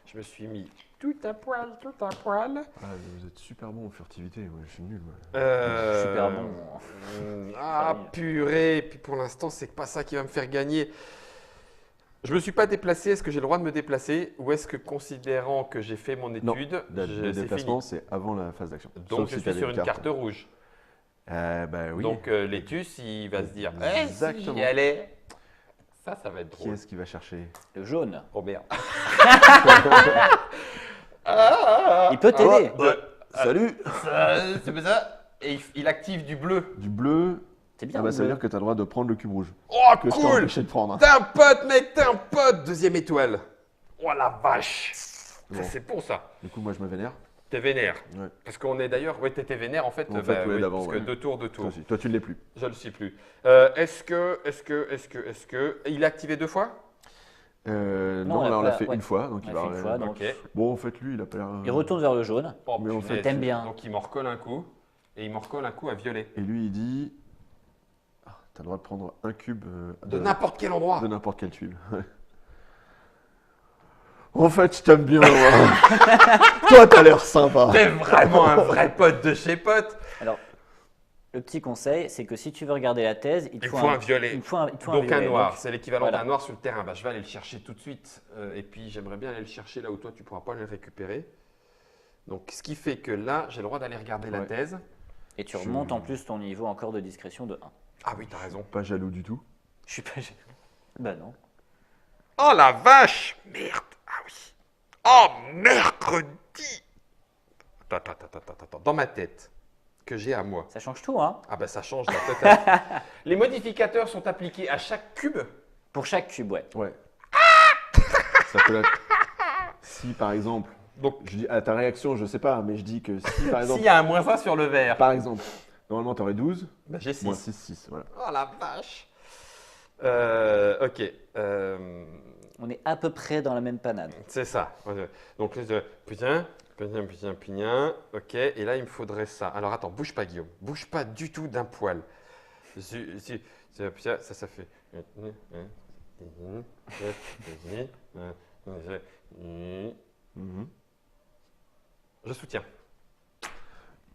Je me suis mis tout à poil, tout à poil. Ah, vous êtes super bon en furtivité. Moi, je suis nul. moi. Super bon. Ah, purée. Et puis pour l'instant, c'est pas ça qui va me faire gagner. Je me suis pas déplacé. Est-ce que j'ai le droit de me déplacer ou est-ce que, considérant que j'ai fait mon Non, étude, Le c'est déplacement, fini? c'est avant la phase d'action. Donc Sauf je si suis t'avais sur une carte rouge. Bah oui. Donc Létus, il va se dire, eh, si Exactement. j'y allais. Ça va être Qui drôle. est-ce qui va chercher? Le jaune. Oh merde. Il peut t'aider. Salut! C'est pas ça. Et il active du bleu. Du bleu. C'est bien. Ah bah, le ça veut bleu. dire que tu as le droit de prendre le cube rouge. Oh, Que je t'ai cool. empêché de prendre. T'es un pote, mec, t'es un pote. Deuxième étoile. Oh la vache. Bon. Ça, c'est bon, ça. Du coup, moi, je me vénère. T'es vénère. Ouais. Parce qu'on est d'ailleurs. Ouais, t'étais vénère en fait. En fait, ouais, oui, d'avant, parce que ouais. deux tours. Toi aussi. Toi, tu ne l'es plus. Je le suis plus. Est-ce que. Il est activé deux fois? Non, on là, on l'a l'a fait ouais. une fois. Donc On il l'a va. fait une fois, donc. Ok. Bon, en fait, lui, il a pas l'air. Il retourne vers le jaune. Oh, Mais en punaise. fait, t'aimes bien. Donc il m'en recolle un coup. Et il m'en recolle un coup à violet. Et lui, il dit. Ah, t'as le droit de prendre un cube De n'importe quel endroit. de n'importe quel tube. En fait, je t'aime bien, moi. Toi, t'as l'air sympa. T'es vraiment un vrai pote de chez pote. Alors, le petit conseil, c'est que si tu veux regarder la thèse, il te Il faut faut un violet. il te faut un Donc un violet. noir, Donc, c'est l'équivalent voilà. d'un noir sur le terrain. Bah, je vais aller le chercher tout de suite. Et puis j'aimerais bien aller le chercher là où toi tu ne pourras pas le récupérer. Donc ce qui fait que là, j'ai le droit d'aller regarder la Ouais. thèse. et tu remontes en plus ton niveau encore de discrétion de 1. Ah oui, tu as raison. Pas jaloux du tout. Je suis pas gêné. Bah non. Oh la vache! Merde! Ah oui! Oh mercredi! Attends. Dans ma tête, que j'ai à moi. Ça change tout, hein. Ah bah ça change la totale. Les modificateurs sont appliqués à chaque cube. Pour chaque cube, ouais. Ouais. Ça peut être. Si par exemple, Donc je dis à ta réaction, je sais pas, mais je dis que si par exemple, s'il y a un -1 sur le vert, par exemple, normalement tu aurais 12, bah, j'ai 6. moins 6, 6, voilà. Oh la vache! Ok. On est à peu près dans la même panade. C'est ça. Donc, putain. Ok. Et là, il me faudrait ça. Alors, attends, bouge pas, Guillaume. Bouge pas du tout d'un poil. Ça fait. Mhm. Je soutiens.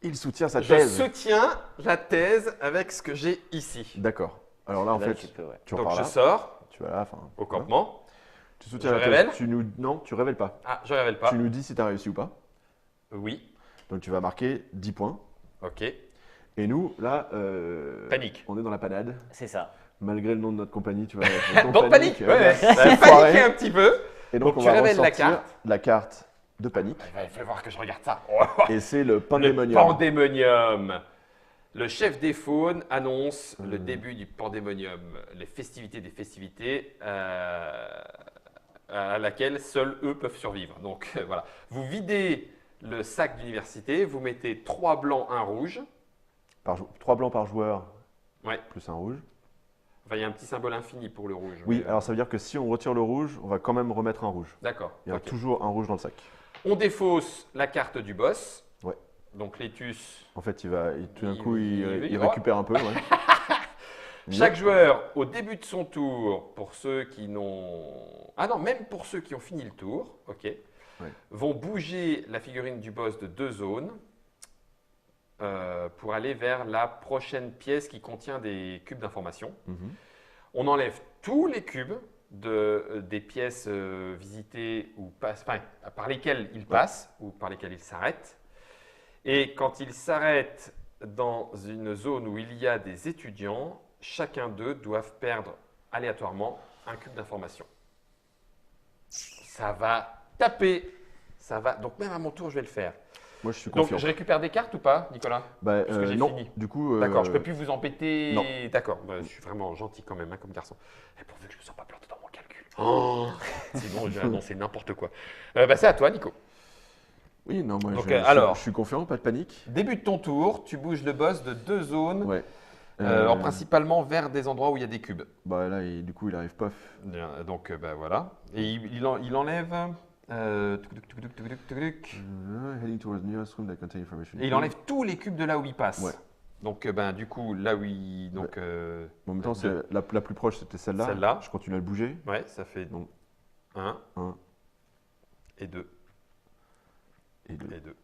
Il soutient sa Je thèse. soutiens la thèse avec ce que j'ai ici. D'accord. Alors là, en Là, fait, tu peux, ouais. tu Donc, repars je là. sors Tu vas là, enfin. au voilà. campement. Tu soutiens Je la thèse. révèle Non, tu révèles pas. Ah, je révèle pas. Tu nous dis si tu as réussi ou pas. Oui. Donc tu vas marquer 10 points. Ok. Et nous, là, Panique. on est dans la panade. C'est ça. Malgré le nom de notre compagnie, tu vois. Donc, panique. Ouais, ouais. c'est Paniquer foiré. un petit peu. Et Donc, donc, on tu va révèles la ressortir carte. la carte de panique. Il va falloir que je regarde ça. Et c'est le Le pandémonium. pandémonium. Le chef des faunes annonce le début du pandémonium, les festivités des festivités à laquelle seuls eux peuvent survivre. Donc voilà, vous videz le sac d'université, vous mettez 3 blancs, 1 rouge. 3 blancs par joueur, Ouais. plus un rouge. Enfin, il y a un petit symbole infini pour le rouge. Oui, mais, alors ça veut dire que si on retire le rouge, on va quand même remettre un rouge. D'accord. Il y a ok. toujours un rouge dans le sac. On défausse la carte du boss. Ouais. Donc l'étus. En fait, tout d'un Il- coup, il- il récupère un peu. Ouais. Chaque joueur, au début de son tour, pour ceux qui n'ont... Ah non, même pour ceux qui ont fini le tour, ok, vont bouger la figurine du boss de 2 zones pour aller vers la prochaine pièce qui contient des cubes d'information. Mhm. On enlève tous les cubes des pièces visitées ou par lesquelles il passe ou par lesquelles il s'arrête. Et quand il s'arrête dans une zone où il y a des étudiants, chacun d'eux doivent perdre aléatoirement un cube d'information. Ça va taper. Ça va. Donc même à mon tour, je vais le faire. Moi, je suis Donc confiant. je récupère des cartes ou pas, Nicolas? Bah, parce que j'ai non, fini. du coup. D'accord, je peux plus vous embêter. non. D'accord, bah, je suis vraiment gentil quand même, hein, comme garçon. Et pourvu que je ne me sois pas planté dans mon calcul. Oh sinon, je vais annoncer n'importe quoi. C'est à toi, Nico. Oui, non, moi, Donc, je alors. suis confiant, pas de panique. Début de ton tour, tu bouges le boss de 2 zones, Ouais. principalement vers des endroits où il y a des cubes. Bah là, du coup, il arrive pof. Bien, donc, voilà. Et il enlève. Heading towards nearest room that contain information. Et il enlève tous les cubes de là où il passe. Ouais. Donc, du coup, là où il. Donc, En même temps, la plus proche, c'était celle-là. Celle-là. Je continue à le bouger. ouais, ça fait Donc, 1 1 et 2. et 2. Et 2.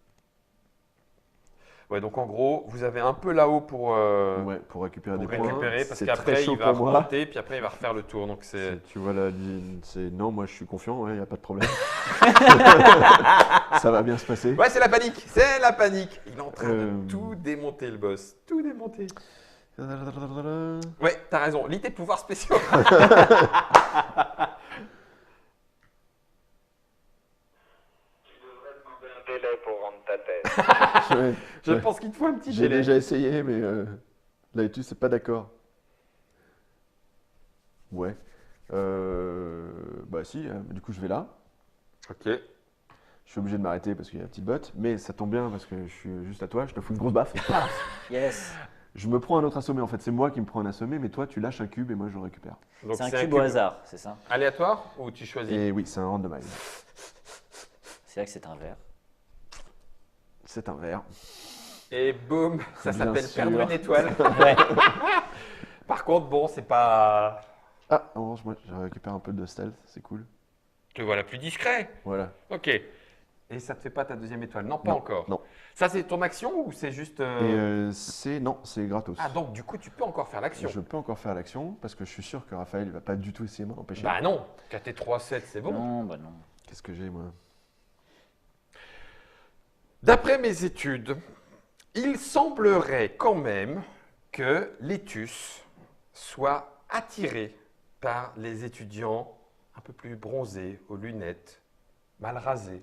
Ouais, donc en gros, vous avez un peu là-haut pour Ouais, pour récupérer des points. récupérer, parce C'est très qu'après, chaud il va pour moi. remonter, puis après, il va refaire le tour. Donc, c'est. Tu vois là, c'est non, moi je suis confiant, il n'y a pas de problème. Ça va bien se passer. Ouais, c'est la panique, c'est la panique. Il est en train Euh. de tout démonter, le boss. Tout démonter. Ouais, t'as raison. Lis tes pouvoirs spéciaux. Tu devrais demander un délai pour rendre ta thèse. Ouais, Je ouais. pense qu'il te faut un petit J'ai délai. déjà essayé, mais là, tu c'est pas d'accord. Ouais. Bah si, du coup je vais là. Ok. Je suis obligé de m'arrêter parce qu'il y a la petite botte, mais ça tombe bien parce que je suis juste à toi, je te fous une grosse baffe. Yes. Je me prends un autre assommé en fait, c'est moi qui me prends un assommé, mais toi tu lâches un cube et moi je le récupère. Donc, C'est un cube au hasard, c'est ça? aléatoire ou tu choisis? Et oui, c'est un randomize. C'est là que c'est un verre. C'est un verre. Et boum, ça Bien s'appelle sûr. perdre une étoile. Ouais. Par contre, bon, c'est pas. Ah, en revanche, moi je récupère un peu de stealth, c'est cool. Te voilà plus discret. Voilà. Ok. Et ça ne te fait pas ta deuxième étoile? Non, pas Non, encore. non. Ça, c'est ton action ou c'est juste… Non, c'est gratos. Ah, donc du coup, tu peux encore faire l'action. Je peux encore faire l'action parce que je suis sûr que Raphaël va pas du tout essayer de m'empêcher. Bah non, KT 3-7, c'est bon. Non, bah non. Qu'est-ce que j'ai moi? D'après mes études, il semblerait quand même que Létus soit attiré par les étudiants un peu plus bronzés, aux lunettes, mal rasés.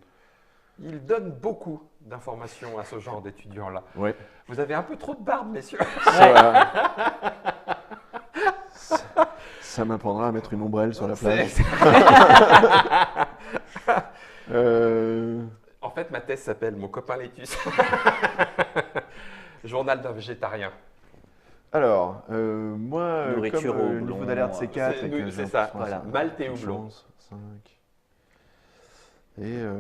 Il donne beaucoup d'informations à ce genre d'étudiants-là. Ouais. Vous avez un peu trop de barbe, messieurs. Ça m'apprendra à mettre une ombrelle sur la plage. C'est- Euh, En fait, ma thèse s'appelle Mon copain Létus. Journal d'un végétarien. Alors, moi, Nourriture comme au le niveau blond, d'alerte c'est 4 c'est- et que c'est j'ai ça, un peu voilà. de Malte et houblon. chance, 5. Et Développer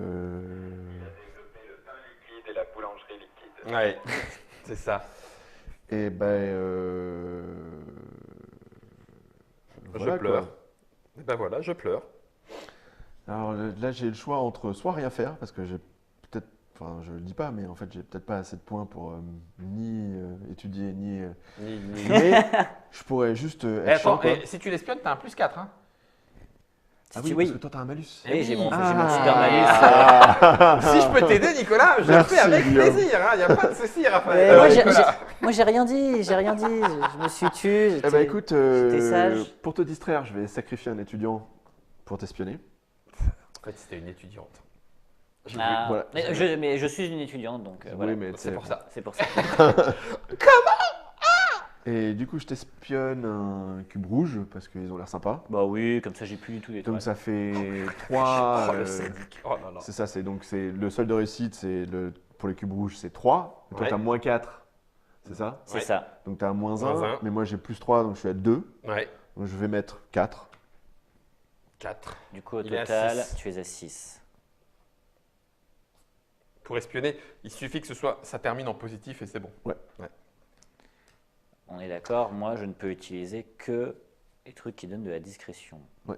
le pain liquide et la boulangerie liquide. Ouais, c'est ça. et ben, voilà, je pleure. quoi. Et ben voilà, je pleure. Alors là, j'ai le choix entre soit rien faire, parce que j'ai peut-être, enfin, je le dis pas, mais en fait, j'ai peut-être pas assez de points pour ni étudier, ni. Mais je pourrais juste Et être chiant, attends, quoi. et si tu l'espionnes, t'as un +4. Hein. Ah Si oui, tu- parce que toi, t'as un malus. Oui, j'ai mon, Ah. j'ai mon super malus. Si je peux t'aider, Nicolas, je le Merci, fais avec Guillaume. plaisir. Il n'y a pas de souci, Raphaël. Ouais, moi, Nicolas. moi, j'ai rien dit, j'ai rien dit. Je me suis tué. Eh ben écoute, j'étais sage. pour te distraire, je vais sacrifier un étudiant pour t'espionner. En fait, c'était une étudiante. J'ai Ah, Voilà. mais je suis une étudiante, donc voilà. Oui, mais vu. C'est pour ça. C'est pour ça. Et du coup, je t'espionne un cube rouge parce qu'ils ont l'air sympas. Bah oui, comme ça, j'ai plus du tout d'étoiles. Donc ça fait 3. Oh, le sadique. Oh là là. C'est ça, c'est le solde de réussite, pour les cubes rouges, c'est 3. Et toi, Ouais. tu as moins 4. C'est ça? C'est Ouais. ça. Donc tu as moins Moins 1. un. Mais moi, j'ai plus 3, donc je suis à 2. Ouais, Donc je vais mettre 4. 4. Du coup, au Il est à total, 6. tu es à 6. Pour espionner, il suffit que ça termine en positif et c'est bon. On est d'accord, moi, je ne peux utiliser que les trucs qui donnent de la discrétion. Ouais.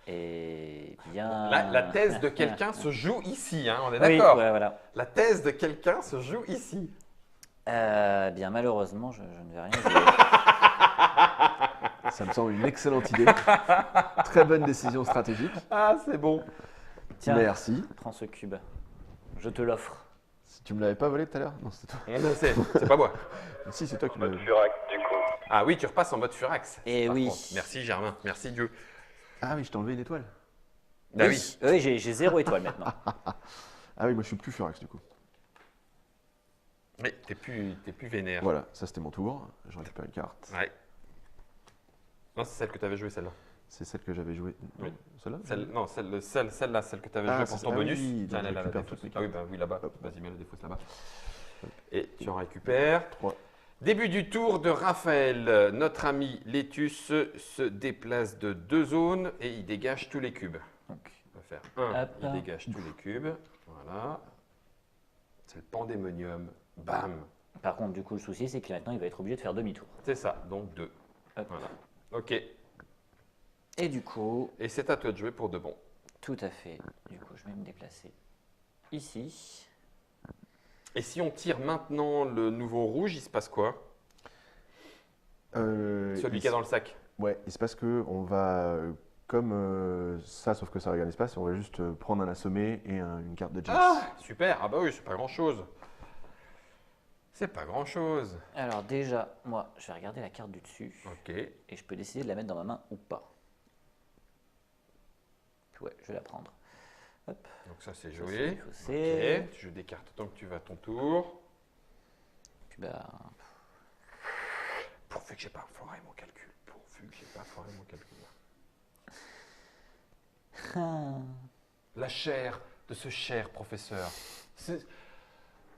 Et bien... La thèse de quelqu'un se joue ici, hein, on est Oui, d'accord. voilà. La thèse de quelqu'un se joue ici. Bien, malheureusement, je ne vais rien jouer. Ça me semble une excellente idée. Très bonne décision stratégique. Ah, c'est bon. Tiens, Merci. prends ce cube. Je te l'offre. Si tu me l'avais pas volé tout à l'heure? Non, c'était toi. Non, c'est pas moi. Si, c'est toi qui me Mode l'avais. Furax, du coup. Ah oui, tu repasses en mode Furax. Eh Par oui. contre. Merci Germain, merci Dieu. Ah oui, je t'ai enlevé une étoile. Bah oui. Oui, j'ai 0 étoile maintenant. Ah oui, moi je suis plus Furax du coup. Oui, t'es plus vénère. Voilà, ça c'était mon tour. Je récupère une carte. Ouais. Non, c'est celle que tu avais jouée, celle-là. C'est celle que j'avais jouée. Non, Oui. celle-là? Non, celle-là, celle que tu avais Ah, jouée pour c'est ton ça. Ah bonus. oui, Tiens, donc elle je a la récupère défausse. toutes mes Ah oui, cartes. bah oui, là-bas. Hop. Vas-y, mets la défausse là-bas. Et tu en récupères. 3. Début du tour de Raphaël. Notre ami Létus se déplace de 2 zones et il dégage tous les cubes. Donc, On va faire 1, Hop. il dégage tous les cubes. Voilà. C'est le pandémonium. Bam. par contre, du coup, le souci, c'est que maintenant, il va être obligé de faire demi-tour. C'est ça, donc 2. Hop. Voilà. Ok. Et du coup, Et c'est à toi de jouer pour de bon. tout à fait. Du coup, je vais me déplacer ici. Et si on tire maintenant le nouveau rouge, il se passe quoi? Celui qui est dans le sac. Ouais, il se passe que on va, comme ça, sauf que ça regarde l'espace, on va juste prendre un assommé et une carte de Jinx. Ah, super. Ah bah oui, c'est pas grand-chose. C'est pas grand-chose. Alors déjà, moi, je vais regarder la carte du dessus. Ok. Et je peux décider de la mettre dans ma main ou pas. Ouais, je vais la prendre. Hop. Donc ça, c'est Ça, joué. c'est Ok. Tu joues des cartes tant que tu vas à ton tour. Puis bah, Pourvu que j'ai pas foiré mon calcul. Pourvu que j'ai pas foiré mon calcul. La chair de ce cher professeur.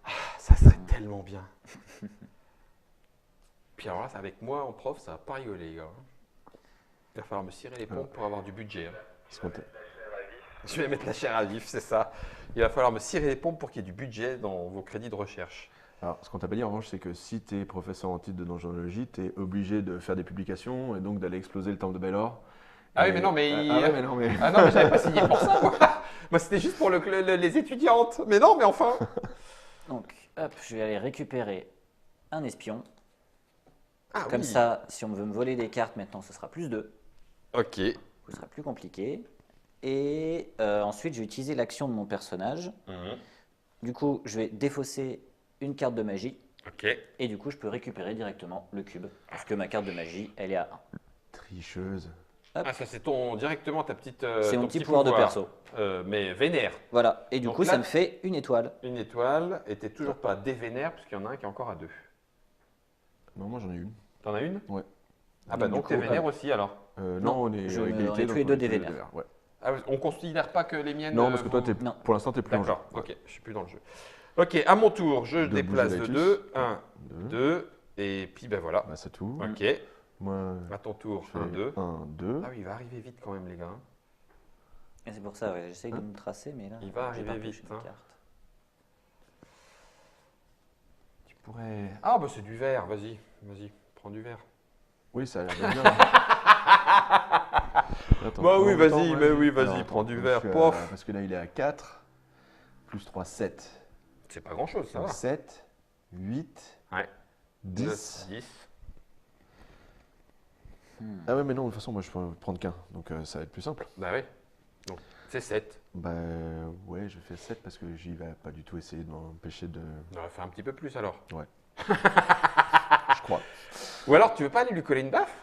Ah, ça serait tellement bien. Puis alors là, avec moi en prof, ça va pas rigoler, les gars. Il va falloir me cirer les pompes pour avoir du budget. Hein. Parce qu'on t'a- Je vais mettre la chair à vif, c'est ça. Il va falloir me cirer les pompes pour qu'il y ait du budget dans vos crédits de recherche. Alors, ce qu'on t'a pas dit en revanche, c'est que si tu es professeur en titre de Dungeonologie, tu es obligé de faire des publications et donc d'aller exploser le temple de Belor Ah oui, mais non, mais... Ah ouais, mais non, mais... Ah non, mais j'avais pas signé pour ça, moi. Moi, c'était juste pour les étudiantes. Mais non, mais enfin. Donc, hop, je vais aller récupérer un espion. Ah Comme oui. ça, si on veut me voler des cartes maintenant, ce sera plus 2. Ok. Ce sera plus compliqué. Et ensuite, je vais utiliser l'action de mon personnage. Mhm. Du coup, je vais défausser une carte de magie. Ok. Et du coup, je peux récupérer directement le cube. Parce que ma carte de magie, elle est à 1. Tricheuse. Ah, ça, c'est directement ta petite. C'est ton mon petit pouvoir de perso. Mais vénère. Voilà. Et du Donc coup, là- ça me fait une étoile. Une étoile, et t'es toujours pas dévénère, puisqu'il y en a un qui est encore à 2. Non, moi j'en ai une. T'en as une? Ouais. Ah bah Donc, donc du t'es coup, vénère aussi alors. Non, on est je à me- égalité. on est tous donc les deux est des tous les vénères. Ouais. Ah, on considère pas que les miennes. Non, parce que toi, vont- Non. pour l'instant, t'es plus en jeu. D'accord, ok, je suis plus dans le jeu. Ok, à mon tour, je De déplace bouger de la 2, 1, Deux. 2, et puis ben voilà. Bah, c'est tout. Ok, Moi, à ton tour, je 1, fais 2. 1, 2. Ah oui, il va arriver vite quand même, les gars. Et c'est pour ça, ouais, j'essaye de me tracer, mais là, Il va j'ai arriver pas vite, touché une hein. carte. Tu pourrais. Ah, bah c'est du vert, vas-y, prends du vert. Oui, ça a l'air bien. Attends, Bah oui, en même temps, vas-y, moi, mais oui, alors, vas-y, attends, prends du je vert, suis à- pof. Parce que là, il est à 4. Plus 3, 7. C'est pas grand chose, ça va. 7, 8, Ouais. 10. 10. Ah ouais, mais non, de toute façon, moi, je peux prendre qu'un. Donc, ça va être plus simple. Bah oui. Donc, c'est 7. Bah ouais, je fais 7 parce que j'y vais pas du tout essayer de m'empêcher de... On va faire un petit peu plus alors. Je crois. Ou alors, tu veux pas aller lui coller une baffe?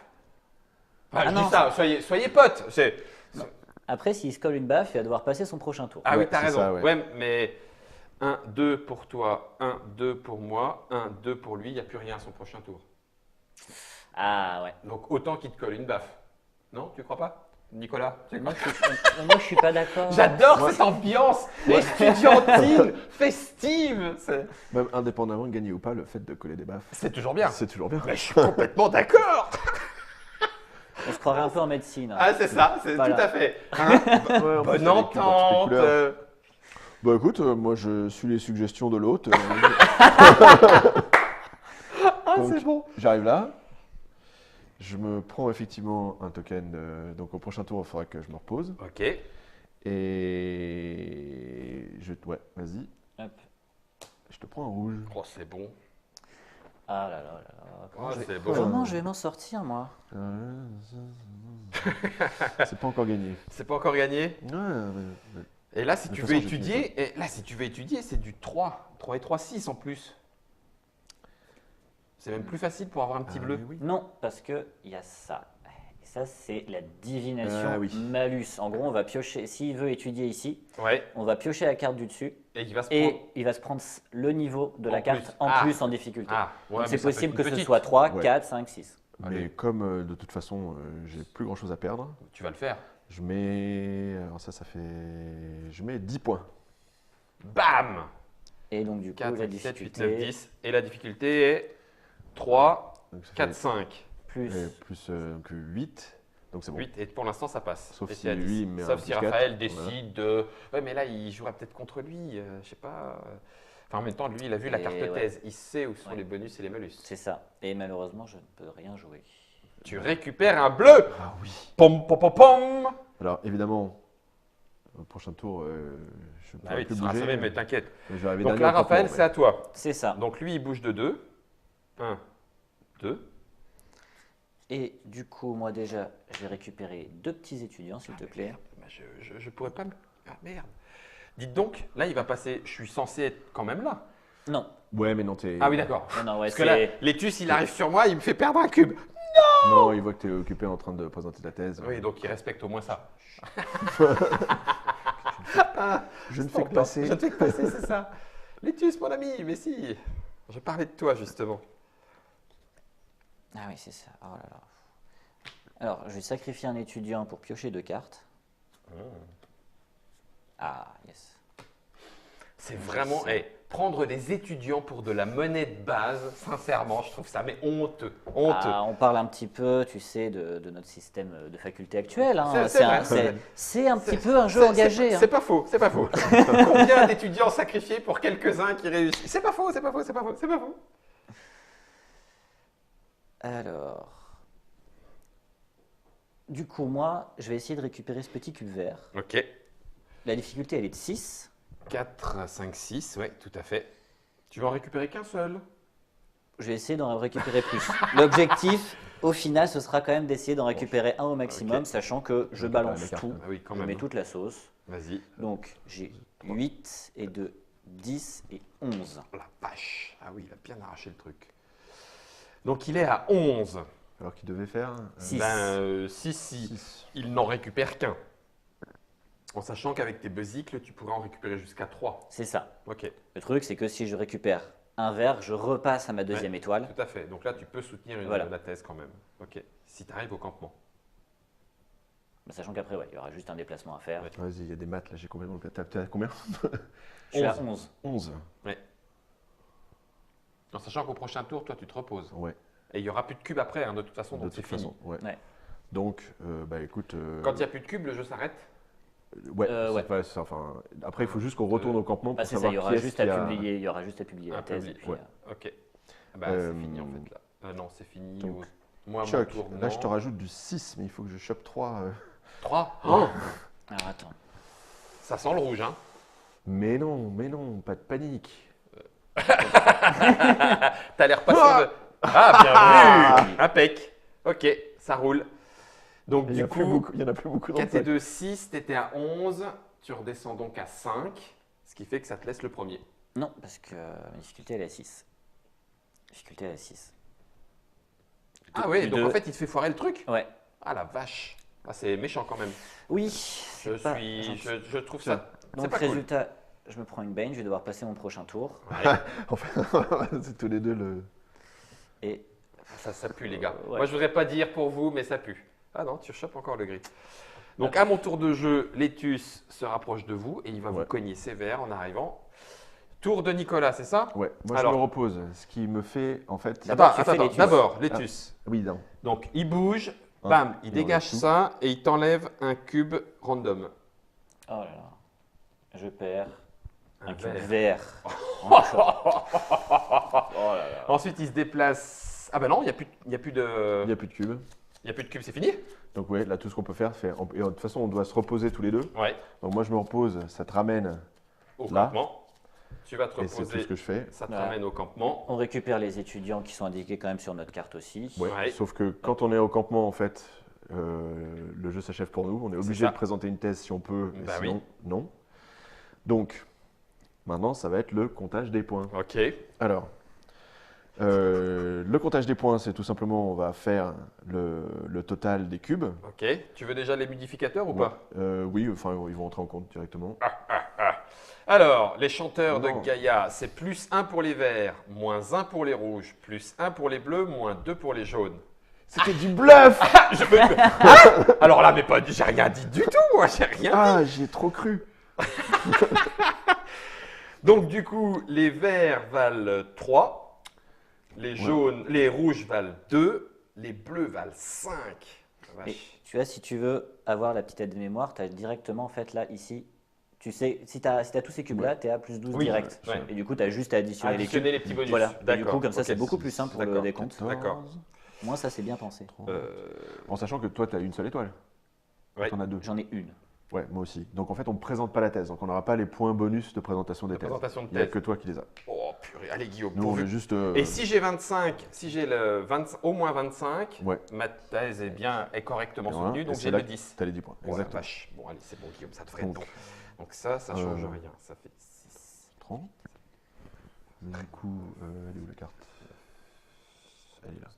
Ah, Ah je non. dis ça, soyez potes. Après, s'il se colle une baffe, il va devoir passer son prochain tour. Ah Ouais, oui, t'as c'est raison. ça, ouais. Ouais, mais 1, 2 pour toi, 1, 2 pour moi, 1, 2 pour lui, il n'y a plus rien à son prochain tour. Ah ouais. Donc autant qu'il te colle une baffe. Non, tu crois pas, Nicolas? Moi, je suis pas d'accord. J'adore cette ambiance estudiantine, festive. Même indépendamment de gagner ou pas, le fait de coller des baffes, C'est toujours bien. c'est toujours bien. Mais je suis complètement d'accord. On se croirait un peu en médecine. Ah, c'est ça, c'est Voilà. tout à fait. Hein? Ouais, en plus, Bonne avec entente. toutes les couleurs. Bah écoute, moi je suis les suggestions de l'hôte. Ah, Donc, c'est bon. J'arrive là. Je me prends effectivement un token. Donc au prochain tour, il faudra que je me repose. Ok. Et ouais, vas-y. Hop. Je te prends un rouge. Oh, c'est bon. Ah là là là là. Oh, c'est bon. Comment je vais m'en sortir, moi? C'est pas encore gagné. C'est pas encore gagné. Ouais. Et là, si De tu toute veux façon, j'ai étudier, c'est du 3. 3 et 3, 6 en plus. C'est même plus facile pour avoir un petit bleu. Oui. Non, parce qu'il y a ça. Et ça, c'est la divination Ah oui. malus. En gros, on va piocher, s'il veut étudier ici, Ouais. on va piocher la carte du dessus Et il va se prendre. et il va se prendre le niveau de En la carte plus. en Ah. plus en difficulté. Ah, ouais, Donc, mais c'est ça peut possible être que une ce petite. soit 3, Ouais. 4, 5, 6. Mais Allez. comme de toute façon, j'ai plus grand chose à perdre, Tu vas le faire. je mets. Alors ça fait. Je mets 10 points. Bam. Et donc, du coup, 4, la 5, 7, 8, 9, difficulté 10. Et la difficulté est 3, Donc ça 4, fait 5, plus. plus donc 8. Donc c'est bon. 8. Et pour l'instant, ça passe. Sauf Et si c'est à lui, 10. il met un Sauf si plus quatre, Raphaël voilà. décide de. Ouais, mais là, il jouera peut-être contre lui. Je sais pas. Enfin, en même temps, lui, il a vu la Et carte ouais. thèse. Il sait où sont Ouais. les bonus et les malus. C'est ça. Et malheureusement, je ne peux rien jouer. Tu récupères un bleu. Ah oui. Pom, pom, pom, pom. Alors évidemment, au prochain tour, je ne Ah pourrai oui, tu plus seras bouger. assommé, mais t'inquiète. Mais je vais arriver Donc dernier là, au campement, Raphaël, mais- c'est à toi. C'est ça. Donc lui, il bouge de 2. 1, 2. Et du coup, moi déjà, je vais récupérer 2 petits étudiants, s'il te plaît. Merde, bah, je pourrais pas me. Ah merde. Dites donc, là, il va passer. Je suis censé être quand même là. Non, Ouais, mais non, t'es. Ah oui, d'accord. non, ouais, Parce que là, c'est. Létus, il arrive sur moi, il me fait perdre un cube. Non, il voit que t'es occupé en train de présenter ta thèse. Oui, donc il respecte au moins ça. Je ne fais que Je passer. ne fais que passer, c'est ça. Létus, mon ami, mais si. Je parlais de toi, justement. Ah oui, c'est ça. Oh là là. Alors, je vais sacrifier un étudiant pour piocher 2 cartes. Ah, yes. C'est vraiment. Prendre des étudiants pour de la monnaie de base, sincèrement, je trouve ça mais honteux. Honteux. Ah, on parle un petit peu, tu sais, de notre système de faculté actuel. Hein. C'est vrai, C'est un petit peu un jeu engagé. hein. C'est pas faux, c'est pas faux. Combien d'étudiants sacrifiés pour quelques-uns qui réussissent? C'est pas faux, c'est pas faux, c'est pas faux, c'est pas faux. Alors. Du coup, moi, je vais essayer de récupérer ce petit cube vert. Ok. La difficulté, elle est de 6. 4, 5, 6, ouais, tout à fait. Tu vas en récupérer qu'un seul. Je vais essayer d'en récupérer plus. L'objectif, au final, ce sera quand même d'essayer d'en récupérer un au maximum, Ok. sachant que je Ok, balance la carte. tout. Ah oui, quand Je même. mets toute la sauce. Vas-y. Donc, j'ai 8 et 2, 10 et 11. La vache. Ah oui, il a bien arraché le truc. Donc il est à 11. Alors qu'il devait faire Six. Ben, si, 6. il n'en récupère qu'un. En sachant qu'avec tes besicles, tu pourrais en récupérer jusqu'à 3. C'est ça. Ok, Le truc, c'est que si je récupère un vert, je repasse à ma deuxième étoile. tout à fait. Donc là, tu peux soutenir Voilà. la thèse quand même. Ok, si tu arrives au campement. Sachant qu'après, ouais, il y aura juste un déplacement à faire. Ouais. Vas-y, il y a des maths là, j'ai complètement. T'as combien? Je suis à 11. 11. 11. En sachant qu'au prochain tour, toi, tu te reposes. Ouais, Et il n'y aura plus de cubes après, hein, de toute façon, de donc c'est toute fini. façon. Ouais. Ouais. Donc, bah écoute. Quand il n'y a plus de cubes, le jeu s'arrête. Ouais, ouais. c'est pas ça, enfin, après, il faut juste qu'on retourne au campement pour Bah, c'est ça, savoir il y aura qui est-ce juste qui à a- publier, il y aura juste à publier la Ah, thèse. publier, Et puis, ouais. Ok. Ah bah, Euh, c'est fini en fait là. Non, c'est fini. donc, Moi, Choc, mon tour, là je te non. rajoute du 6, mais il faut que je chope 3. 3. Alors attends. Ça sent le rouge, hein. Mais non, pas de panique. T'as l'air pas sûr de... Ah, bien vu. Impec. Ok, ça roule. Donc Il du y en coup, a plus beaucoup dans le 4 et sac. 2, 6, t'étais à 11. Tu redescends donc à 5. Ce qui fait que ça te laisse le premier. Non, parce que ma difficulté, elle est à 6. Difficulté, elle est à 6. Ah ouais, du donc deux. en fait, il te fait foirer le truc. Ouais. Ah la vache. Ah, c'est méchant quand même. Oui, Je, c'est pas suis, gentil. je trouve ça... C'est Donc, pas cool. résultat, je me prends une baigne, je vais devoir passer mon prochain tour. Ouais, En fait, c'est tous les deux le. Et ça pue les gars. Ouais. Moi, je voudrais pas dire pour vous, mais ça pue. Ah non, tu chopes encore le gris. Donc à mon tour de jeu, Létus se rapproche de vous et il va vous Ouais. cogner sévère en arrivant. Tour de Nicolas, c'est ça? Ouais, moi Alors- je me repose. Ce qui me fait en fait. D'abord, tu fais Attends, Létus. d'abord, Létus. Oui, non. Donc il bouge, Un, bam, il il dégage enlève tout. ça et il t'enlève un cube random. oh là là, je perds un cube vert. vert. Encore. Oh là là. Ensuite, il se déplace. Ah bah non, il n'y a plus de. Il n'y a plus de cube. Il n'y a plus de cube, c'est fini? Donc ouais, là tout ce qu'on peut faire, c'est. Et de toute façon, on doit se reposer tous les deux. Ouais. Donc moi je me repose, ça te ramène. Au Là. campement. Tu vas te Et c'est tout reposer. ce que je fais. Ça te Voilà. ramène au campement. On récupère les étudiants qui sont indiqués quand même sur notre carte aussi. Ouais. Ouais. Sauf que quand on est au campement, en fait, le jeu s'achève pour nous. On est obligé ça. de présenter une thèse si on peut, et Bah sinon, non. Donc, maintenant, ça va être le comptage des points. Ok. Alors, le comptage des points, c'est tout simplement, on va faire le total des cubes. Ok. Tu veux déjà les modificateurs ou Ouais. pas? Oui, enfin, ils vont entrer en compte directement. Alors, les chanteurs Non. de Gaïa, c'est plus 1 pour les verts, moins 1 pour les rouges, plus 1 pour les bleus, moins 2 pour les jaunes. C'était du bluff. Je me- Alors là, mais pas, j'ai rien dit du tout, moi, j'ai rien. Ah, j'y ai trop cru. Donc du coup, les verts valent 3, les jaunes, les rouges valent 2, les bleus valent 5. La Et vache. tu vois, si tu veux avoir la petite aide de mémoire, tu as directement en fait là, ici, tu sais, si tu as, tous ces cubes-là, tu es à plus 12 Oui, direct. ouais. Et du coup, tu as juste à additionner les Additionner cubes. les petits bonus. Voilà. Et du D'accord. coup, comme ça, Ok. c'est beaucoup plus simple pour le D'accord. décompte. D'accord. Moi, ça, c'est bien pensé. En sachant que toi, tu as une seule étoile. Ouais. Tu en as deux. J'en ai une. Ouais, moi aussi. Donc en fait, on ne présente pas la thèse. Donc on n'aura pas les points bonus de présentation des La thèses. présentation de Il n'y a thèse. que toi qui les as. Oh purée, allez Guillaume, Nous, on pourvu. est juste. Et si j'ai 25, si j'ai le 20 au moins 25, Ouais. ma thèse est correctement Et voilà. soutenue, donc Et j'ai c'est là le que 10. Tu as les 10 points. Oh la Exactement. vache. Bon allez, c'est bon Guillaume, ça devrait Donc, être bon. Donc ça change rien, ça fait 6. 30. Du coup, elle est où la carte? Elle est là.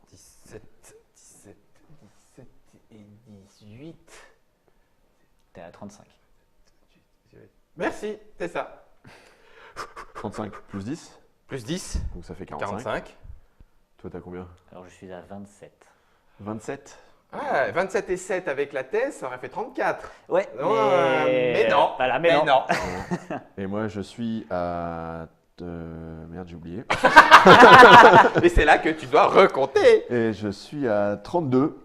17 et 18. Tu es à 35. Merci, c'est ça. 35 plus 10. Plus 10, Donc ça fait 45. 45. Toi, t'as combien? Alors, je suis à 27. 27. Ah, 27 et 7 avec la thèse, ça aurait fait 34. Ouais, Mais non. Voilà, mais non. Et moi, je suis à. Merde, j'ai oublié. Et c'est là que tu dois recompter. Et je suis à 32.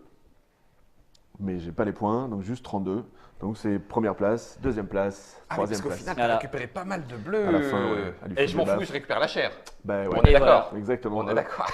mais j'ai pas les points, donc juste 32. Donc c'est première place, deuxième place, Ah oui, parce troisième qu'au place. final, tu as Voilà. récupéré pas mal de bleus. À la fin, ouais, à lui Et foutre je m'en des fous, baffes. je récupère la chair. Bah ouais, On est Et d'accord. exactement. On est d'accord.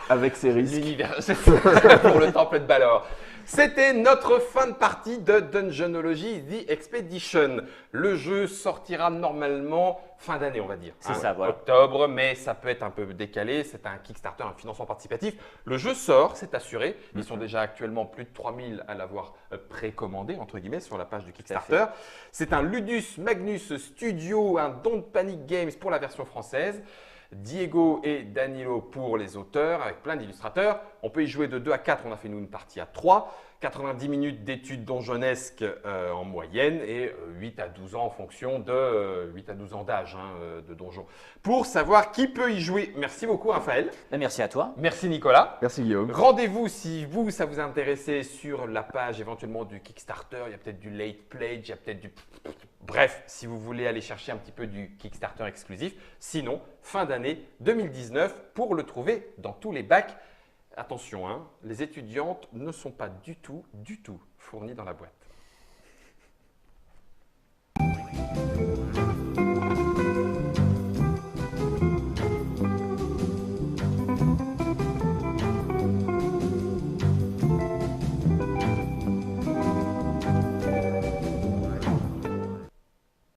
Avec ses risques. L'univers, c'est pour le temple de Balor. C'était notre fin de partie de Dungeonology The Expedition. Le jeu sortira normalement fin d'année, on va dire. C'est ça, voilà. Octobre, mais ça peut être un peu décalé. C'est un Kickstarter, un financement participatif. Le jeu sort, c'est assuré. Ils sont déjà actuellement plus de 3000 à l'avoir précommandé, entre guillemets, sur la page du Kickstarter. C'est un Ludus Magnus Studio, un Don't Panic Games pour la version française. Diego et Danilo pour les auteurs, avec plein d'illustrateurs. On peut y jouer de 2 à 4, on a fait nous une partie à 3. 90 minutes d'études donjonesques en moyenne et 8 à 12 ans en fonction de 8 à 12 ans d'âge de donjon. Pour savoir qui peut y jouer, merci beaucoup Raphaël. Merci à toi. Merci Nicolas. Merci Guillaume. Rendez-vous si vous, ça vous intéressait sur la page éventuellement du Kickstarter. Il y a peut-être du late pledge, il y a peut-être du… Bref, si vous voulez aller chercher un petit peu du Kickstarter exclusif. Sinon, fin d'année 2019 pour le trouver dans tous les bacs. Attention, les étudiantes ne sont pas du tout fournies dans la boîte.